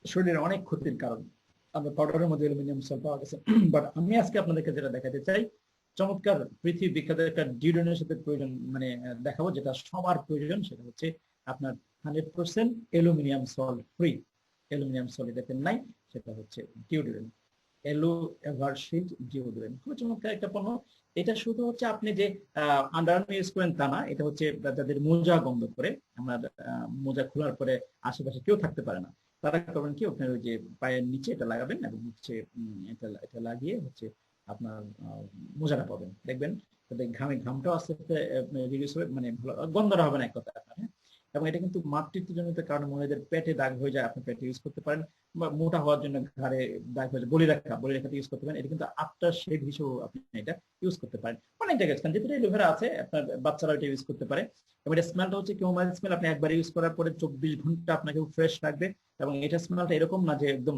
শরীরের অনেক ক্ষতির কারণ। আমরা পাউডারের মধ্যে অ্যালুমিনিয়াম সল্ট পাওয়া গেছে। বাট আমি আজকে আপনাদেরকে যেটা দেখাতে চাই, চমৎকার পৃথিবী বিখ্যাত একটা ডিওডোরেন্টের সাথে প্রয়োজন মানে দেখাবো, যেটা সবার প্রয়োজন। সেটা হচ্ছে আপনার 100% aluminium salt free. Aluminium salt এটাতে নাই, সেটা হচ্ছে ডিওডোরেন্ট, এলো এভারশিল্ড ডিওডোরেন্ট। খুব চমৎকার একটা পণ্য। এটা শুধু হচ্ছে আপনি যে আন্ডারআর্ম ইউজ করেন তা না, এটা হচ্ছে যাদের মোজা গন্ধ করে, আমরা মোজা খোলার পরে আশেপাশে কেউ থাকতে পারে না, তারা করবেন কি, আপনার ওই যে পায়ের নিচে এটা লাগাবেন এবং হচ্ছে এটা লাগিয়ে হচ্ছে আপনার মোজাটা পাবেন, দেখবেন তাদের ঘামটাও আস্তে আস্তে রিলিজ হবে, মানে ভালো গন্ধটা হবে না এক কথা আপনার। হ্যাঁ, এবং এটা কিন্তু মাতৃত্বজনিত কারণে মহিলাদের পেটে দাগ হয়ে যায়, আপনি পেটে ইউজ করতে পারেন। বা মোটা হওয়ার জন্য ঘাড়ে দাগ হয়ে যায়, বলি রাখাতে ইউজ করতে পারেন। এটা কিন্তু আফটার শেভ হিসেবে আপনি এটা ইউজ করতে পারেন অনেক জায়গায়। যেহেতু এলোভেরা আছে, আপনার বাচ্চারা এটা ইউজ করতে পারে। এবং এটা স্মেলটা হচ্ছে কেমন স্মেল, আপনি একবার ইউজ করার পরে 24 ঘন্টা আপনাকে ফ্রেশ রাখবে। এবং এটা স্মেলটা এরকম না যে একদম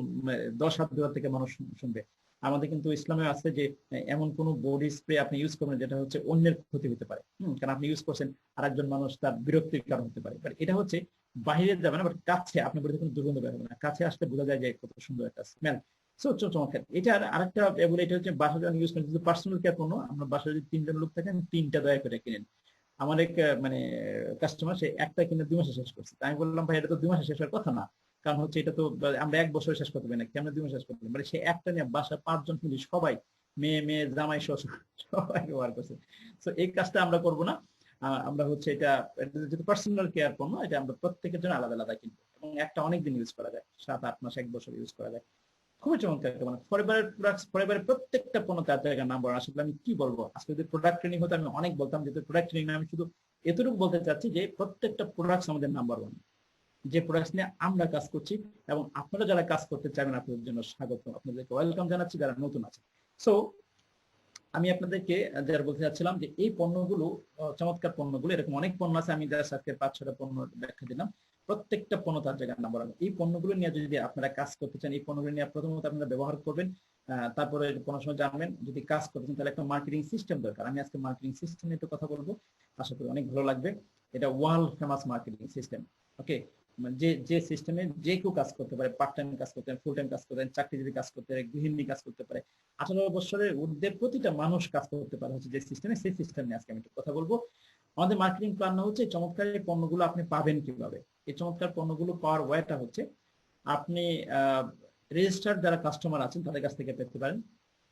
10 হাত দূর থেকে মানুষ শুনবে। আমাদের কিন্তু ইসলামে আছে যে এমন কোন বডি স্প্রে আপনি ইউজ করবেন যেটা হচ্ছে অন্যের ক্ষতি হতে পারে। কারণ আপনি ইউজ করছেন, আরেকজন মানুষ তার বিরক্তির কারণ হতে পারে। বাট এটা হচ্ছে বাহিরে যাবে না, বাট কাছে আপনি বলতে কোনো দুর্গন্ধ বের হবে না, কাছে আসলে বোঝা যায় যে কত সুন্দর একটা স্মেল। সো চমৎকার। এটার আরেকটা বলে, এটা হচ্ছে বাসা যখন ইউজ করেন, কিন্তু পার্সোনাল কেয়ার পণ্য। আমরা বাসায় যদি 3 জন লোক থাকেন, 3টা দয়া করে কিনেন। আমার এক মানে কাস্টমার, সে একটা কিনে 2 মাসে শেষ করছে। আমি বললাম, ভাই এটা তো 2 মাসে শেষ হওয়ার কথা না, কারণ হচ্ছে এটা তো আমরা 1 বছর শেষ করতে পারি না, কেমন 2 মাসে শেষ করতে পারি? মানে সে একটা নিয়ে বাসা 5 জন ফ্যামিলি সবাই, মেয়ে মেয়ে জামাই শ্বশুর সবাই ব্যবহার করছে। তো এই কাজটা আমরা করব না। আমরা হচ্ছে এটা যেহেতু পার্সোনাল কেয়ার পণ্য, এটা আমরা প্রত্যেকের জন্য আলাদা আলাদা কিনবো। এবং একটা অনেকদিন ইউজ করা যায়, 7-8 মাস 1 বছর ইউজ করা যায়। খুবই চমৎকার একটা মানে ফরএভারের প্রোডাক্টস। ফরএভারের প্রত্যেকটা পণ্য তার জায়গায় নাম্বার। আসলে আমি কি বলবো, আজকে যদি প্রোডাক্ট ট্রেনিং হতো আমি অনেক বলতাম, যেহেতু প্রোডাক্ট ট্রেনিং আমি শুধু এতটুকু বলতে চাচ্ছি যে প্রত্যেকটা প্রোডাক্টস আমাদের নাম্বার 1, যে প্রোডাক্টস নিয়ে আমরা কাজ করছি। এবং আপনারা যারা কাজ করতে চাইবেন, আপনাদের জন্য স্বাগত, আপনাদেরকে ওয়েলকাম জানাচ্ছি যারা নতুন আছে। সো আমি আপনাদেরকে যারা বলতে চাচ্ছিলাম যে এই পণ্যগুলো, চমৎকার পণ্যগুলো, এরকম অনেক পণ্য আছে, আমি জাস্ট আজকে 5-6টা পণ্য ব্যাখ্যা দিলাম। প্রত্যেকটা পণ্য তার জায়গায় নাম্বার 1। এই পণ্যগুলো নিয়ে যদি আপনারা কাজ করতে চান, এই পণ্যগুলো নিয়ে প্রথমত আপনারা ব্যবহার করবেন, তারপরে কোনো সময় জানবেন। যদি কাজ করতে চান, তাহলে একটা মার্কেটিং সিস্টেম দরকার। আমি আজকে মার্কেটিং সিস্টেম নিয়ে একটু কথা বলবো, আশা করি অনেক ভালো লাগবে। এটা ওয়ার্ল্ড ফেমাস মার্কেটিং সিস্টেম। ওকে, যে যে সিস্টেমে যে কেউ কাজ করতে পারে, পার্ট টাইম কাজ করতে পারে, ফুল টাইম কাজ করতে পারে, চাকরিজীবী কাজ করতে পারে, গৃহিণী কাজ করতে পারে, 18 বছরের ঊর্ধ্বে প্রতিটা মানুষ কাজ করতে পারে হচ্ছে যে সিস্টেমে, সেই সিস্টেম নিয়ে আজকে আমি একটু কথা বলবো। আমাদের মার্কেটিং প্ল্যান হচ্ছে চমৎকার এই পণ্যগুলো আপনি পাবেন কিভাবে। এই চমৎকার পণ্যগুলো পাওয়ার ওয়েটা হচ্ছে, আপনি রেজিস্টার্ড যারা কাস্টমার আছেন তাদের কাছ থেকে পেতে পারেন,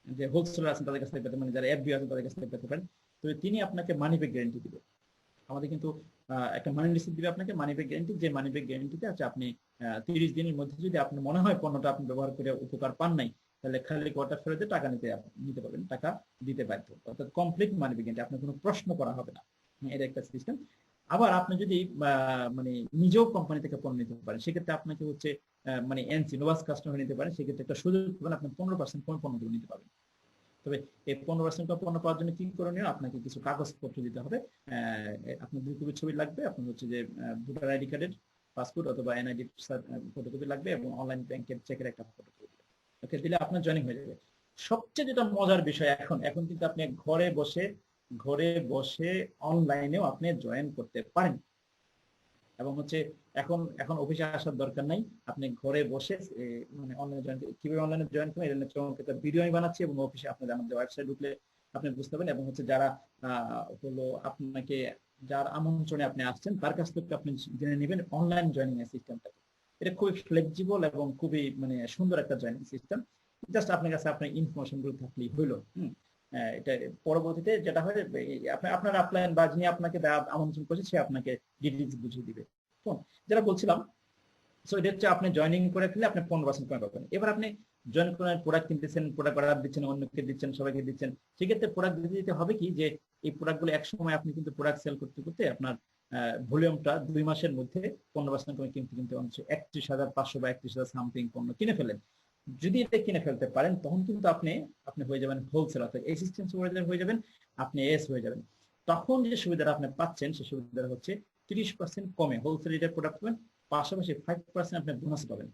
যে হোলসেলার আছেন তাদের কাছ থেকে পেতে পারেন, যারা এফবি আছেন তাদের কাছ থেকে পেতে পারেন। তো তিনি আপনাকে মানি ব্যাক গ্যারান্টি দিবে। আমাদের কিন্তু একটা মানি রিসিপ্ট দিবে আপনাকে, মানি ব্যাক গ্যারান্টি। যে মানি ব্যাক গ্যারান্টিতে আছে, আপনি 30 দিনের মধ্যে যদি আপনার মনে হয় পণ্যটা আপনি ব্যবহার করে উপকার পান নাই, তাহলে খালি কোয়ার্টার ফেরত দিয়ে টাকা নিতে পারবেন, টাকা দিতে বাধ্য। অর্থাৎ কমপ্লিট মানি ব্যাক গ্যারান্টি, আপনার কোনো প্রশ্ন করা হবে না। এটা একটা সিস্টেম। আবার আপনি যদি মানে নিজেও কোম্পানি থেকে পণ্য নিতে পারেন, সেক্ষেত্রে আপনাকে হচ্ছে মানে এনসি নোভাস কাস্টমার নিতে পারেন, সেক্ষেত্রে একটা সুযোগ পাবেন, আপনি 15% কম পণ্যগুলো নিতে পারবেন। তবে এই 15% কম পণ্য পাওয়ার জন্য কি করণীয়, আপনাকে কিছু কাগজপত্র দিতে হবে। আপনার 2 কপি ছবি লাগবে, আপনার হচ্ছে যে ভোটার আইডি কার্ডের, পাসপোর্ট অথবা এনআইডি ফটোকপি লাগবে, এবং অনলাইন ব্যাংকের চেকের একটা ফটোকপি দিবে। ওকে, দিলে আপনার জয়েনিং হয়ে যাবে। সবচেয়ে যেটা মজার বিষয়, এখন কিন্তু আপনি ঘরে বসে অনলাইনেও আপনি জয়েন করতে পারেন। এবং হচ্ছে এখন এখন অফিসে আসার দরকার নাই, আপনি ঘরে বসে মানে অনলাইনে জয়েন, কিভাবে অনলাইনে জয়েন করবেন এটা চমৎকার একটা ভিডিও আমি বানাচ্ছি, এবং অফিসে আপনাদের আমাদের ওয়েবসাইট ঢুকলে আপনি বুঝতে পারবেন। এবং হচ্ছে যারা হলো আপনাকে, যার আমন্ত্রণে আপনি আসছেন তার কাছ থেকে আপনি জেনে নেবেন অনলাইন জয়েনিং এর সিস্টেমটাকে। এটা খুবই ফ্লেক্সিবল এবং খুবই মানে সুন্দর একটা জয়েনিং সিস্টেম। জাস্ট আপনার কাছে আপনার ইনফরমেশন গুলো থাকলেই হইলো। এটা পরবর্তীতে যেটা হয়, আপনার আপলাইন বা যিনি আপনাকে আমন্ত্রণ করছে সে আপনাকে ডিটেইলস বুঝিয়ে দিবে। যেটা বলছিলাম, সো এটা হচ্ছে আপনি জয়েনিং করে ফেলে আপনি 15% কমে পাবেন। এবার আপনি জয়েন করার প্রোডাক্ট কিনতেছেন, প্রোডাক্ট অর্ডার দিচ্ছেন, অন্যকে দিচ্ছেন, সবাইকে দিচ্ছেন, সেক্ষেত্রে প্রোডাক্ট দিতে দিতে হবে কি যে এই প্রোডাক্টগুলো এক সময় আপনি কিন্তু প্রোডাক্ট সেল করতে করতে আপনার ভলিউমটা 2 মাসের মধ্যে 15% কমে কিনতে কিনতে হচ্ছে 31,500 বা 31,000 সামথিং পণ্য কিনে ফেলেন। যদি এটা কিনে ফেলতে পারেন তখন কিন্তু আপনি আপনি হয়ে যাবেন হোলসেলার, তো অ্যাসিস্ট্যান্ট সুপারভাইজার হয়ে যাবেন, আপনি এস হয়ে যাবেন। তখন যে সুবিধাটা আপনি পাচ্ছেন সেই সুবিধাটা হচ্ছে 30% কমে হোলসেল রেটের প্রোডাক্ট পাবেন, পাশাপাশি 5% আপনি বোনাস পাবেন।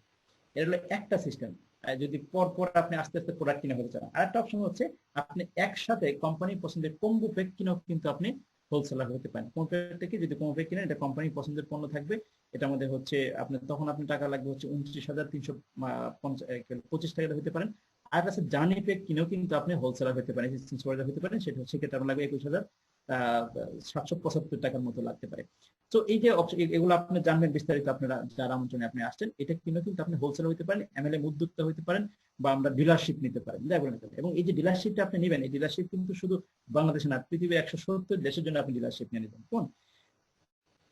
এটা হলো একটা সিস্টেম। যদি পর আপনি আস্তে আস্তে প্রোডাক্ট কিনে হতে চান, আরেকটা অপশন হচ্ছে আপনি একসাথে কোম্পানি পছন্দের কম্বো প্যাক কিনেও কিন্তু আপনি হোলসেলার হতে পারেন। কম্বো প্যাক থেকে যদি কম্বো প্যাক কিনেন, এটা কোম্পানি পছন্দের পণ্য থাকবে, এটার মধ্যে হচ্ছে আপনি তখন আপনি টাকা লাগবে হচ্ছে 29,325 টাকা হতে পারেন। আর কাছে জার্নি প্যাক কিনেও কিন্তু আপনি হোলসেলার হতে পারেন, হতে পারেন, সেটা সেক্ষেত্রে আপনার লাগবে 21,775 টাকার মতো লাগতে পারে। তো এই যে এগুলো আপনি জানবেন বিস্তারিত, আপনারা যারা আমন্ত্রণে আপনি আসছেন, এটা কিনে কিন্তু আপনি হোলসেল হতে পারেন, এমএলএম উদ্যোক্তা হতে পারেন, বা আমরা ডিলারশিপ নিতে পারেন, এবং এই যে ডিলারশিপটা আপনি নেবেন, এই ডিলারশিপ কিন্তু শুধু বাংলাদেশে না, পৃথিবীর 170 দেশের জন্য আপনি ডিলারশিপ নিয়ে নেবেন। কোন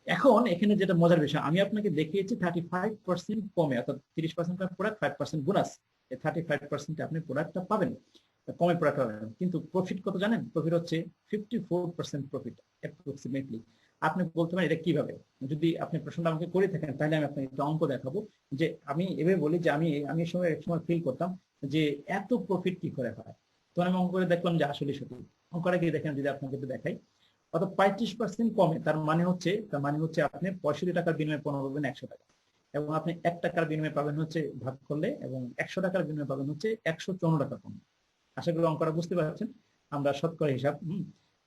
এখন এখানে যেটা মজার বিষয়, আমি আপনাকে দেখিয়েছি 35% কমে, অর্থাৎ 30% প্রোডাক্ট, 5% বোনাস। এই 35% আপনি প্রোডাক্টটা পাবেন, কমে প্রোডাক্ট পাবেন, কিন্তু প্রফিট কত জানেন? প্রফিট হচ্ছে 54% প্রফিট অ্যাপ্রক্সিমেটলি। আপনি বলতে পারেন এটা কিভাবে, যদি আপনি প্রশ্নটা আমাকে করে থাকেন তাহলে আমি আপনাকে একটা অঙ্ক দেখাবো। যে আমি এভাবে বলি যে আমি আমি এক সময় ফিল করতাম যে এত প্রফিট কি করে হয়, তো আমি অঙ্ক করে দেখলাম যে আসলে সত্যি। অঙ্কটা কি দেখেন, যদি আপনাকে একটু দেখাই, অর্থাৎ 35% কমে, তার মানে হচ্ছে আপনি 65 টাকার বিনিময়ে পণ্য পাবেন 100 টাকা, এবং আপনি 1 টাকার বিনিময়ে পাবেন হচ্ছে ভাগ করলে, এবং 100 টাকার বিনিময়ে পাবেন হচ্ছে 154 টাকা পণ্য। আশা করি অঙ্কটা বুঝতে পারছেন, আমরা শতকরা হিসাব।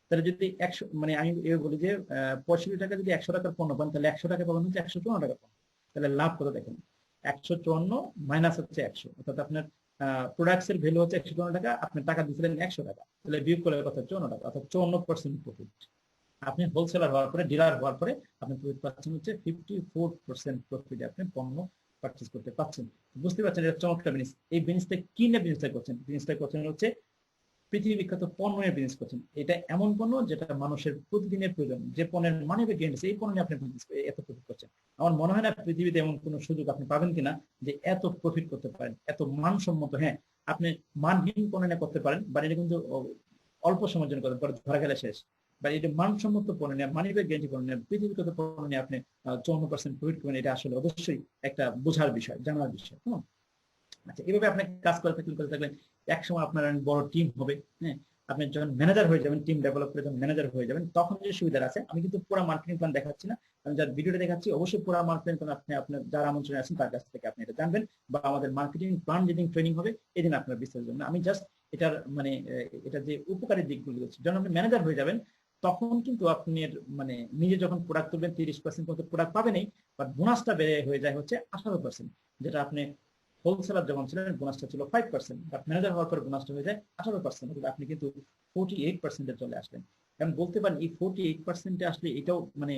তাহলে যদি 100, মানে আমি বলি যে 65 টাকা যদি 100 টাকার পণ্য পান, তাহলে 100 টাকা পাবেন হচ্ছে 154 টাকা পণ্য। তাহলে লাভ কত দেখেন, 154 মাইনাস হচ্ছে 100, অর্থাৎ আপনার প্রোডাক্টস এর ভ্যালু হচ্ছে 154 টাকা, আপনি টাকা দিয়েছিলেন 100 টাকা, তাহলে বিয়োগ করলে কত, 54 টাকা, অর্থাৎ 54% প্রফিট। আপনি হোলসেলার হওয়ার পরে, ডিলার হওয়ার পরে আপনি প্রফিট পাচ্ছেন হচ্ছে 54% প্রফিট, আপনি পণ্য পারচেজ করতে পাচ্ছেন। বুঝতে পারছেন এটা চমৎকার বিজনেস। এই বিজনেসটা কি না বিজনেসটা করছেন, বিজনেসটা করছেন হচ্ছে পৃথিবী বিখ্যাত পণ্য নিয়ে বিজনেস করছেন। এটা এমন পণ্য যেটা মানুষের প্রতিদিনের প্রয়োজন, যে পণ্যের মানে গ্যারান্টি, এই পণ্য নিয়ে আপনি এত প্রফিট করছেন। আমার মনে হয় না পৃথিবীতে এমন কোনো সুযোগ আপনি পাবেন কিনা যে এত প্রফিট করতে পারেন, এত মানসম্মত। হ্যাঁ, আপনি মানহীন পণ্য নিয়ে করতে পারেন, বা এটা কিন্তু অল্প সময়ের জন্য করতে পারেন, ধরা গেলে শেষ। বা এটা মানসম্মত পণ্য নিয়ে, মানিব্যাগ গ্যারান্টি পণ্য নিয়ে, পৃথিবীগত পণ্য নিয়ে আপনি 54% প্রফিট করবেন, এটা আসলে অবশ্যই একটা বোঝার বিষয়, জানার বিষয়। আচ্ছা, এইভাবে আপনি কাজ করে থাকলেন, একসময় আপনার বড় টিম হবে। হ্যাঁ, আপনি যখন ম্যানেজার হয়ে যাবেন, টিম ডেভেলপ করে যখন ম্যানেজার হয়ে যাবেন, তখন যে সুবিধা আছে, আমি কিন্তু পুরো মার্কেটিং প্ল্যান দেখাচ্ছি না, আমি যার ভিডিওটা দেখাচ্ছি অবশ্যই পুরো মার্কেটিং প্ল্যান আপনি আপনার যারা আমন্ত্রণে আছেন তার কাছ থেকে আপনি এটা জানবেন, বা আমাদের মার্কেটিং প্ল্যান যেদিন ট্রেনিং হবে এদিন আপনার বিস্তারিত জানবেন। আমি জাস্ট এটার মানে এটা যে উপকারী দিকগুলো দিচ্ছি। যখন আপনি ম্যানেজার হয়ে যাবেন তখন কিন্তু আপনি মানে নিজে যখন প্রোডাক্ট তুলবেন 30% মতো প্রোডাক্ট পাবেনই, বাট বোনাসটা বেড়ে হয়ে যায় হচ্ছে 18%, যেটা আপনি হোলসেলার যখন ছিলেন বোনাসটা ছিল 5%, বাট ম্যানেজার হওয়ার পর বোনাসটা হয়ে যায় 18%, আপনি কিন্তু 48% চলে আসলেন। কারণ বলতে পারেন এই 48% আসলে এটাও মানে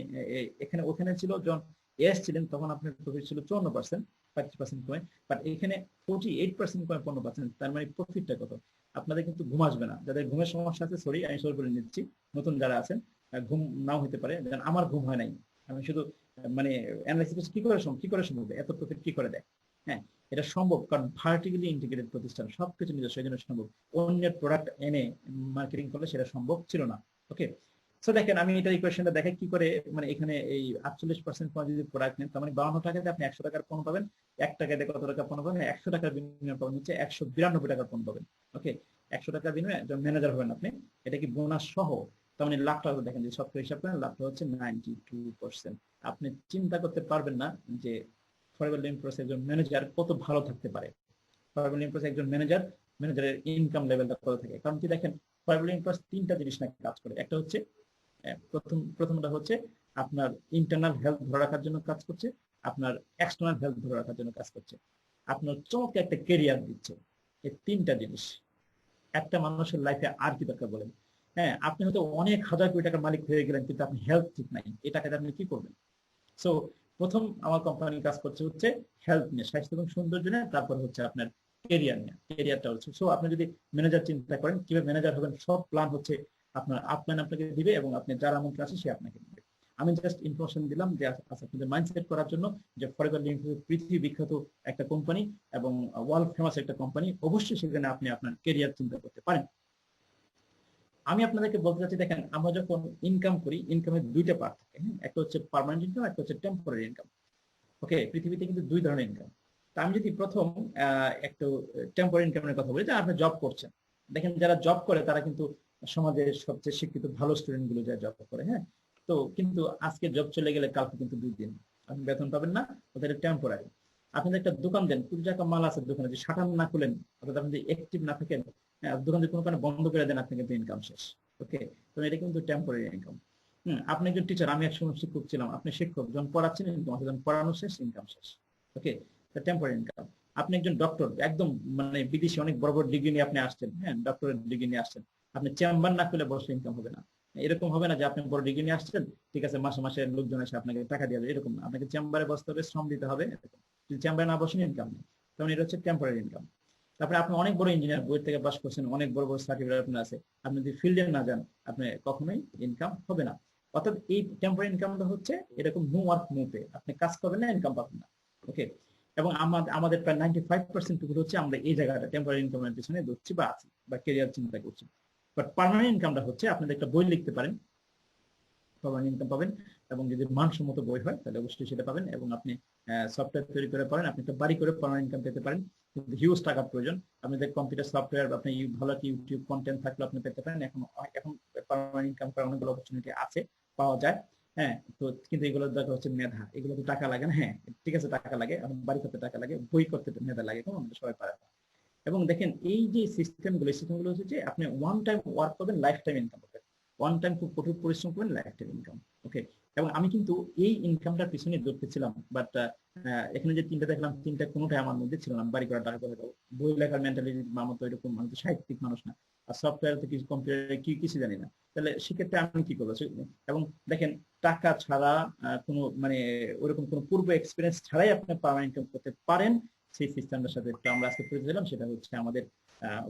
এখানে ওখানে ছিল যখন এস ছিলেন তখন আপনার প্রফিট ছিল 54%, 35% কমে, বাট এখানে 48% কমে 15%, তার মানে প্রফিটটা কত। আপনাদের কিন্তু ঘুম আসবে না, যাদের ঘুমের সমস্যা আছে, সরি আমি সরি বলে নিচ্ছি, নতুন যারা আছেন ঘুম নাও হতে পারে, আমার ঘুম হয় নাই, আমি শুধু মানে অ্যানালাইসিস কি করে সম্ভব, এত প্রফিট কি করে দেয়। হ্যাঁ, এটা সম্ভব, কারণ ভার্টিক্যালি ইন্টিগ্রেটেড প্রতিষ্ঠান, সবকিছু নিজস্ব, এই জন্য সম্ভব। অন্যের প্রোডাক্ট এনে মার্কেটিং করলে সেটা সম্ভব ছিল না। ওকে, সো দেখেন আমি এটা ইকুয়েশনটা দেখে কি করে, মানে এখানে এই 48% পয়েন্ট যদি প্রোডাক্ট নেন, তার মানে 52 টাকাতে আপনি 100 টাকার পণ্য পাবেন, 1 টাকাতে কত টাকা পণ্য পাবেন, 100 টাকার বিনিময়ে পাবেন হচ্ছে 192 টাকার পণ্য পাবেন। ওকে, 100 টাকার বিনিময়ে একজন ম্যানেজার হবেন আপনি, এটা কি বোনাস সহ, তার মানে লাভটা দেখেন যে সবটা হিসাব করেন, লাভটা হচ্ছে 92%। আপনি চিন্তা করতে পারবেন না যে ফরএভার লিভিং প্রসেস একজন ম্যানেজার কত ভালো থাকতে পারে। ফরএভার লিভিং প্রসেস একজন ম্যানেজারের ইনকাম লেভেলটা কত থাকে, কারণ কি দেখেন ফরএভার লিভিং প্রসেস তিনটা জিনিস না কাজ করে। একটা হচ্ছে প্রথমটা হচ্ছে আপনার ইন্টারনাল হেলথ ধরে রাখার জন্য কাজ করছে, আপনার এক্সটার্নাল হেলথ ধরে রাখার জন্য কাজ করছে, আপনার চমৎকার একটা কেরিয়ার দিচ্ছে। এই তিনটা জিনিস একটা মানুষের লাইফে আর কি দরকার বলেন? হ্যাঁ, আপনি হয়তো অনেক হাজার কোটি টাকার মালিক হয়ে গেলেন, কিন্তু আপনি হেলথ ঠিক নাই, এই টাকাটা আপনি কি করবেন? সো প্রথম আমার কোম্পানি কাজ করছে হচ্ছে হেলথ নিয়ে, স্বাস্থ্য এবং সৌন্দর্য নিয়ে, তারপর হচ্ছে আপনার কেরিয়ার নিয়ে, কেরিয়ারটা হচ্ছে। সো আপনি যদি ম্যানেজার চিন্তা করেন কিভাবে ম্যানেজার হবেন, সব প্ল্যান হচ্ছে আপনার আপলাইন আপনাকে দিবে এবং আপনি যার আমন্ত্রণ আছে সে আপনাকে দিবে। আমি জাস্ট ইনফরমেশন দিলাম যে আপনাদের মাইন্ডসেট করার জন্য যে ফরএভার লিভিং পৃথিবী বিখ্যাত একটা কোম্পানি এবং ওয়ার্ল্ড ফেমাস একটা কোম্পানি, অবশ্যই সেখানে আপনি আপনার কেরিয়ার চিন্তা করতে পারেন। আমি আপনাদেরকে বলতে চাচ্ছি দেখেন আমরা যখন ইনকাম করি, ইনকামের দুইটা পার্ট থাকে, হ্যাঁ, একটা হচ্ছে পার্মানেন্ট ইনকাম, একটা হচ্ছে টেম্পোরারি ইনকাম। ওকে, পৃথিবীতে কিন্তু দুই ধরনের ইনকাম। তা আমি যদি প্রথম একটু টেম্পোরারি ইনকামের কথা বলি, যে আপনি জব করছেন, দেখেন যারা জব করে তারা কিন্তু সমাজের সবচেয়ে শিক্ষিত ভালো স্টুডেন্ট গুলো যারা জব করে, হ্যাঁ, তো কিন্তু আজকে জব চলে গেলে কালকে কিন্তু 2 দিন আপনি বেতন পাবেন না, ওদের টেম্পোরারি। আপনি একটা দোকান দেন, কোটি টাকা মাল আছে দোকানে, যে শাটার না খুলেন অর্থাৎ আপনি অ্যাক্টিভ না থাকেন, দোকান যদি কোনো কারণে বন্ধ করে দেন, আপনি কিন্তু ইনকাম শেষ। ওকে, তো এটা কিন্তু টেম্পোরারি ইনকাম। আপনি একজন টিচার, আমি একসময় শিক্ষক ছিলাম, আপনি শিক্ষক যখন পড়াচ্ছেন ইনকাম আছে, যখন পড়ানো শেষ ইনকাম শেষ। ওকে, টেম্পোরারি ইনকাম। আপনি একজন ডক্টর, একদম মানে বিদেশি অনেক বড় বড় ডিগ্রি নিয়ে আপনি আসছেন, হ্যাঁ, ডক্টরের ডিগ্রি নিয়ে আসছেন, আপনি চেম্বার না খুলে বসে ইনকাম হবে না। এরকম হবে না যে আপনি বড় ডিগ্রি নিয়ে আসছেন, ঠিক আছে মাসে মাসে লোকজন এসে আপনাকে টাকা দিয়ে যাবে, এরকম না, আপনাকে চেম্বারে বসতে হবে, শ্রম দিতে হবে, যদি চেম্বারে না বসেন ইনকাম নেই। কারণ এটা হচ্ছে টেম্পোরারি ইনকাম। তারপরে আপনি অনেক বড় ইঞ্জিনিয়ার, বই থেকে পাস করছেন, অনেক বড় বড় সার্টিফিকেট আপনার আছে, আপনি যদি ফিল্ডে না যান আপনি কখনোই ইনকাম হবে না। অর্থাৎ এই টেম্পোরারি ইনকামটা হচ্ছে এরকম নো ওয়ার্ক নো পে, আপনি কাজ করবেন না ইনকাম পাবেন না। ওকে, এবং আমাদের প্রায় 95% টুকু হচ্ছে আমরা এই জায়গাটা টেম্পোরারি ইনকামের পিছনে ধরছি বা আছি বা ক্যারিয়ার চিন্তা করছি। বাট পার্মানেন্ট ইনকামটা হচ্ছে আপনাদের একটা বই লিখতে পারেন, পার্মানেন্ট ইনকাম পাবেন, এবং যদি মানসম্মত বই হয় তাহলে অবশ্যই সেটা পাবেন, এবং আপনি সফটওয়্যার তৈরি করে পারেন, আপনি একটা বাড়ি করে পার্মানেন্ট ইনকাম পেতে পারেন, কিন্তু হিউজ টাকার প্রয়োজন। আপনাদের কম্পিউটার সফটওয়্যার, আপনি ভালো একটা ইউটিউব কন্টেন্ট থাকলে আপনি পেতে পারেন। এখন এখন পার্মানেন্ট ইনকাম করার অনেকগুলো অপরচুনিটি আছে, পাওয়া যায়। হ্যাঁ, তো কিন্তু এগুলোর দরকার হচ্ছে মেধা, এগুলো তো টাকা লাগে না। হ্যাঁ ঠিক আছে, টাকা লাগে, এখন বাড়ি করতে টাকা লাগে, বই করতে মেধা লাগে, কোনো সবাই পারে না। এবং দেখেন এই যে সিস্টেমগুলো হচ্ছে যে আপনি ওয়ান টাইম ওয়ার্ক করবেন, লাইফ টাইম ইনকাম করবেন, ওয়ান টাইম খুব কঠোর পরিশ্রম করবেন, লাইফ টাইম ইনকাম। ওকে, এবং আমি কিন্তু এই ইনকামটার পিছনে দৌড়তেছিলাম, বাট এখানে যে তিনটা দেখলাম, তিনটা কোনোটাই আমার মধ্যে ছিল না। বাড়ি করা, টাকা করে দেবো, বই লেখার মেন্টালিটি আমার মতো এরকম, আমি তো সাহিত্যিক মানুষ না, আর সফটওয়্যার তো কিছু কম্পিউটারে কি কিছু জানি না, তাহলে সেক্ষেত্রে আমি কি করবো? এবং দেখেন টাকা ছাড়া কোনো মানে ওরকম কোনো পূর্ব এক্সপিরিয়েন্স ছাড়াই আপনি পার্মানেন্ট ইনকাম করতে পারেন। সেই সিস্টেমটার সাথে একটু আমরা আজকে পরিচিত হলাম, সেটা হচ্ছে আমাদের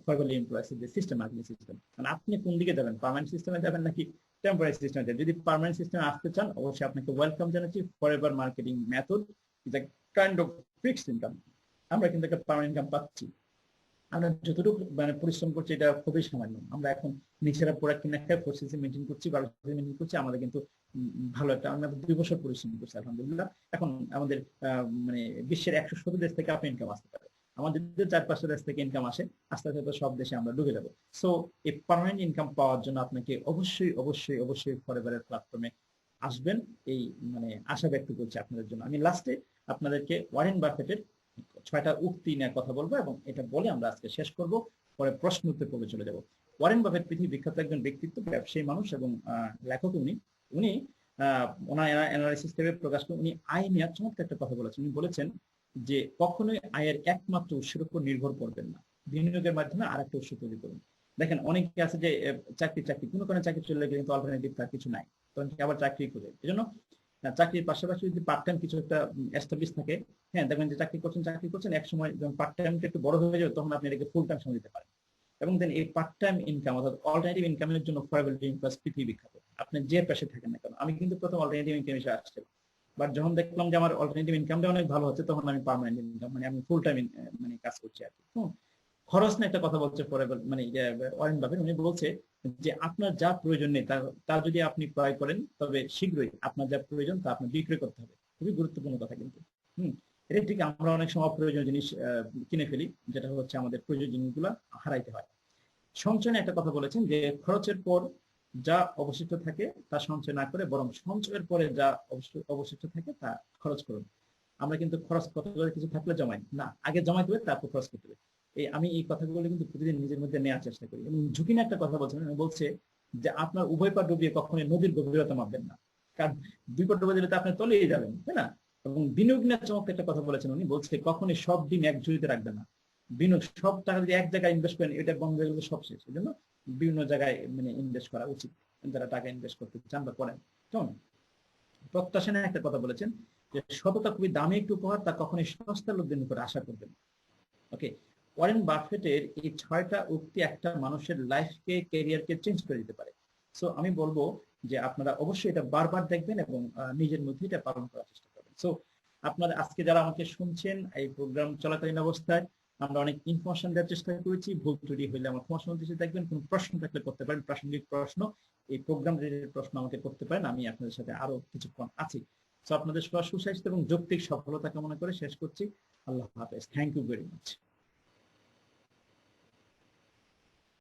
ফরওয়ার্ড এমপ্লয়িজ যে সিস্টেম, মার্কেটিং সিস্টেম। মানে আপনি কোন দিকে যাবেন, পার্মানেন্ট সিস্টেমে যাবেন নাকি টেম্পোরারি সিস্টেমে যাবেন? যদি পার্মানেন্ট সিস্টেমে আসতে চান, অবশ্যই আপনাকে ওয়েলকাম জানাচ্ছি। Forever marketing method is a kind of fixed income. আমরা কিন্তু একটা পার্মানেন্ট ইনকাম পাচ্ছি, আমরা যতটুকু মানে পরিশ্রম করছি এটা খুবই সামান্য। আমরা এখন নিজেরা প্রোডাক্ট কিনে খাই, প্রসেসিং মেনটেন করছি, বায়োলজি মেনটেন করছি, আমাদের কিন্তু ভালো একটা, আমরা 2 বছর পরিশ্রম করছি আলহামদুলিল্লাহ। এখন আমাদের মানে বিশ্বের 170 দেশ থেকে আপনি ইনকাম আসতে পারে, আমাদের 4-5টা দেশ থেকে ইনকাম আসে, আস্তে আস্তে সব দেশে আমরা ঢুকে যাবো। সো এই পার্মানেন্ট ইনকাম পাওয়ার জন্য আপনাকে অবশ্যই অবশ্যই অবশ্যই ফরএভারের প্ল্যাটফর্মে আসবেন, এই মানে আশা ব্যক্ত করছি আপনাদের জন্য। আমি লাস্টে আপনাদেরকে ওয়ারেন বাফেটের 6টা উক্তি নিয়ে কথা বলবো, এবং এটা বলে আমরা আজকে শেষ করব, পরে প্রশ্ন উত্তর পর্বে চলে যাব। ওয়ারেন বাফেট পৃথিবীর বিখ্যাত একজন ব্যক্তিত্ব, ব্যবসায়ী মানুষ এবং লেখক। উনি উনি ওনার অ্যানালাইসিস থেকে প্রকাশ করে উনি আয় নিয়ে চমৎকার একটা কথা বলেছেন। উনি বলেছেন যে কখনোই আয়ের একমাত্র উৎসের উপর নির্ভর করবেন না, বিনিয়োগের মাধ্যমে আরেকটা উৎস তৈরি করুন। দেখেন অনেকে আছে যে চাকরি কোনো কারণে চাকরি চলে গেলে কিন্তু অল্টারনেটিভ তার কিছু নাই, তখন আবার চাকরি করে। এই জন্য চাকরির পাশাপাশি যদি পার্ট টাইম কিছু একটা এস্টাবলিশ থাকে, হ্যাঁ দেখবেন যে চাকরি করছেন, এক সময় যখন পার্ট টাইমটা একটু বড় হয়ে যাবে তখন আপনি এটাকে ফুল টাইম সময় দিতে পারেন। এবং দেন এই পার্ট টাইম ইনকাম অর্থাৎ অল্টারনেটিভ ইনকামের জন্য ফরএভার লিভিং প্লাস পৃথিবী বিখ্যাত। আপনি যে পেশে থাকেন না কেন, আমি কিন্তু প্রথম অল্টারনেটিভ ইনকাম এসে আসছিলাম, বাট যখন দেখলাম যে আমার অল্টারনেটিভ ইনকামটা অনেক ভালো হচ্ছে, তখন আমি পার্মানেন্ট ইনকাম মানে আমি ফুল টাইম মানে কাজ করছি আর কি। খরচ না একটা কথা বলছে পরে, মানে ওয়ারেন বাফেট উনি বলছে যে আপনার যা প্রয়োজন নেই তা যদি আপনি ক্রয় করেন তবে শীঘ্রই আপনার যা প্রয়োজন তা আপনার বিক্রয় করতে হবে। খুবই গুরুত্বপূর্ণ কথা কিন্তু। হুম। এটা ঠিক, আমরা অনেক সময় অপ্রয়োজনীয় জিনিস কিনে ফেলি, যেটা হচ্ছে আমাদের প্রয়োজনীয় জিনিসগুলো হারাইতে হয়। সঞ্চয় একটা কথা বলেছেন যে খরচের পর যা অবশিষ্ট থাকে তা সঞ্চয় না করে বরং সঞ্চয়ের পরে যা অবশিষ্ট থাকে তা খরচ করুন। আমরা কিন্তু খরচ কত করে কিছু থাকলে জমাই না, আগে জমাইতে হবে তারপর খরচ করতে হবে। আমি এই কথাগুলো কিন্তু প্রতিদিন নিজের মধ্যে নেওয়ার চেষ্টা করি। এবং ঝুঁকি না একটা কথা বলছেন, বলছে যে আপনার উভয় পা ডুবিয়ে কখনোই নদীর গভীরতা মাপবেন না, কারণ দুই পা ডুবে দিলে তো আপনি তলিয়ে যাবেন, তাই না? এবং বিনিয়োগ নিয়ে চমৎকার একটা কথা বলেছেন উনি, বলছে কখনোই সব ডিম এক ঝুড়িতে রাখবেন না। বিনিয়োগ সব টাকা যদি এক জায়গায় ইনভেস্ট করেন এটা বন্ধ হয়ে গেলে সব শেষ। এই জন্য বিভিন্ন জায়গায় মানে ইনভেস্ট করা উচিত যারা টাকা ইনভেস্ট করতে চান বা করেন। কেমন? প্রত্যাশা নিয়ে একটা কথা বলেছেন যে সততা খুবই দামি একটি উপহার, তা কখনোই সস্তা লোকদের নিকট আশা করবেন। ওকে, ওয়ারেন বাফেটের এই 6টা উক্তি একটা মানুষের লাইফকে, ক্যারিয়ারকে চেঞ্জ করে দিতে পারে। সো আমি বলবো যে আপনারা অবশ্যই এটা বারবার দেখবেন এবং নিজের মধ্যে এটা পালন করার চেষ্টা করবেন। সো আপনারা আজকে যারা আমাকে শুনছেন, এই প্রোগ্রাম চলাকালীন অবস্থায় আমরা অনেক ইনফরমেশন দেওয়ার চেষ্টা করেছি। ভুল ত্রুটি হইলে আমার ক্ষমা সুন্দর দেখবেন। কোন প্রশ্ন থাকলে করতে পারেন, প্রাসঙ্গিক প্রশ্ন, এই প্রোগ্রাম রিলেটেড প্রশ্ন আমাকে করতে পারেন। আমি আপনাদের সাথে আরো কিছুক্ষণ আছি। সো আপনাদের সুস্বাস্থ্য এবং যৌক্তিক সফলতা কামনা করে শেষ করছি। আল্লাহ হাফেজ। Thank you very much.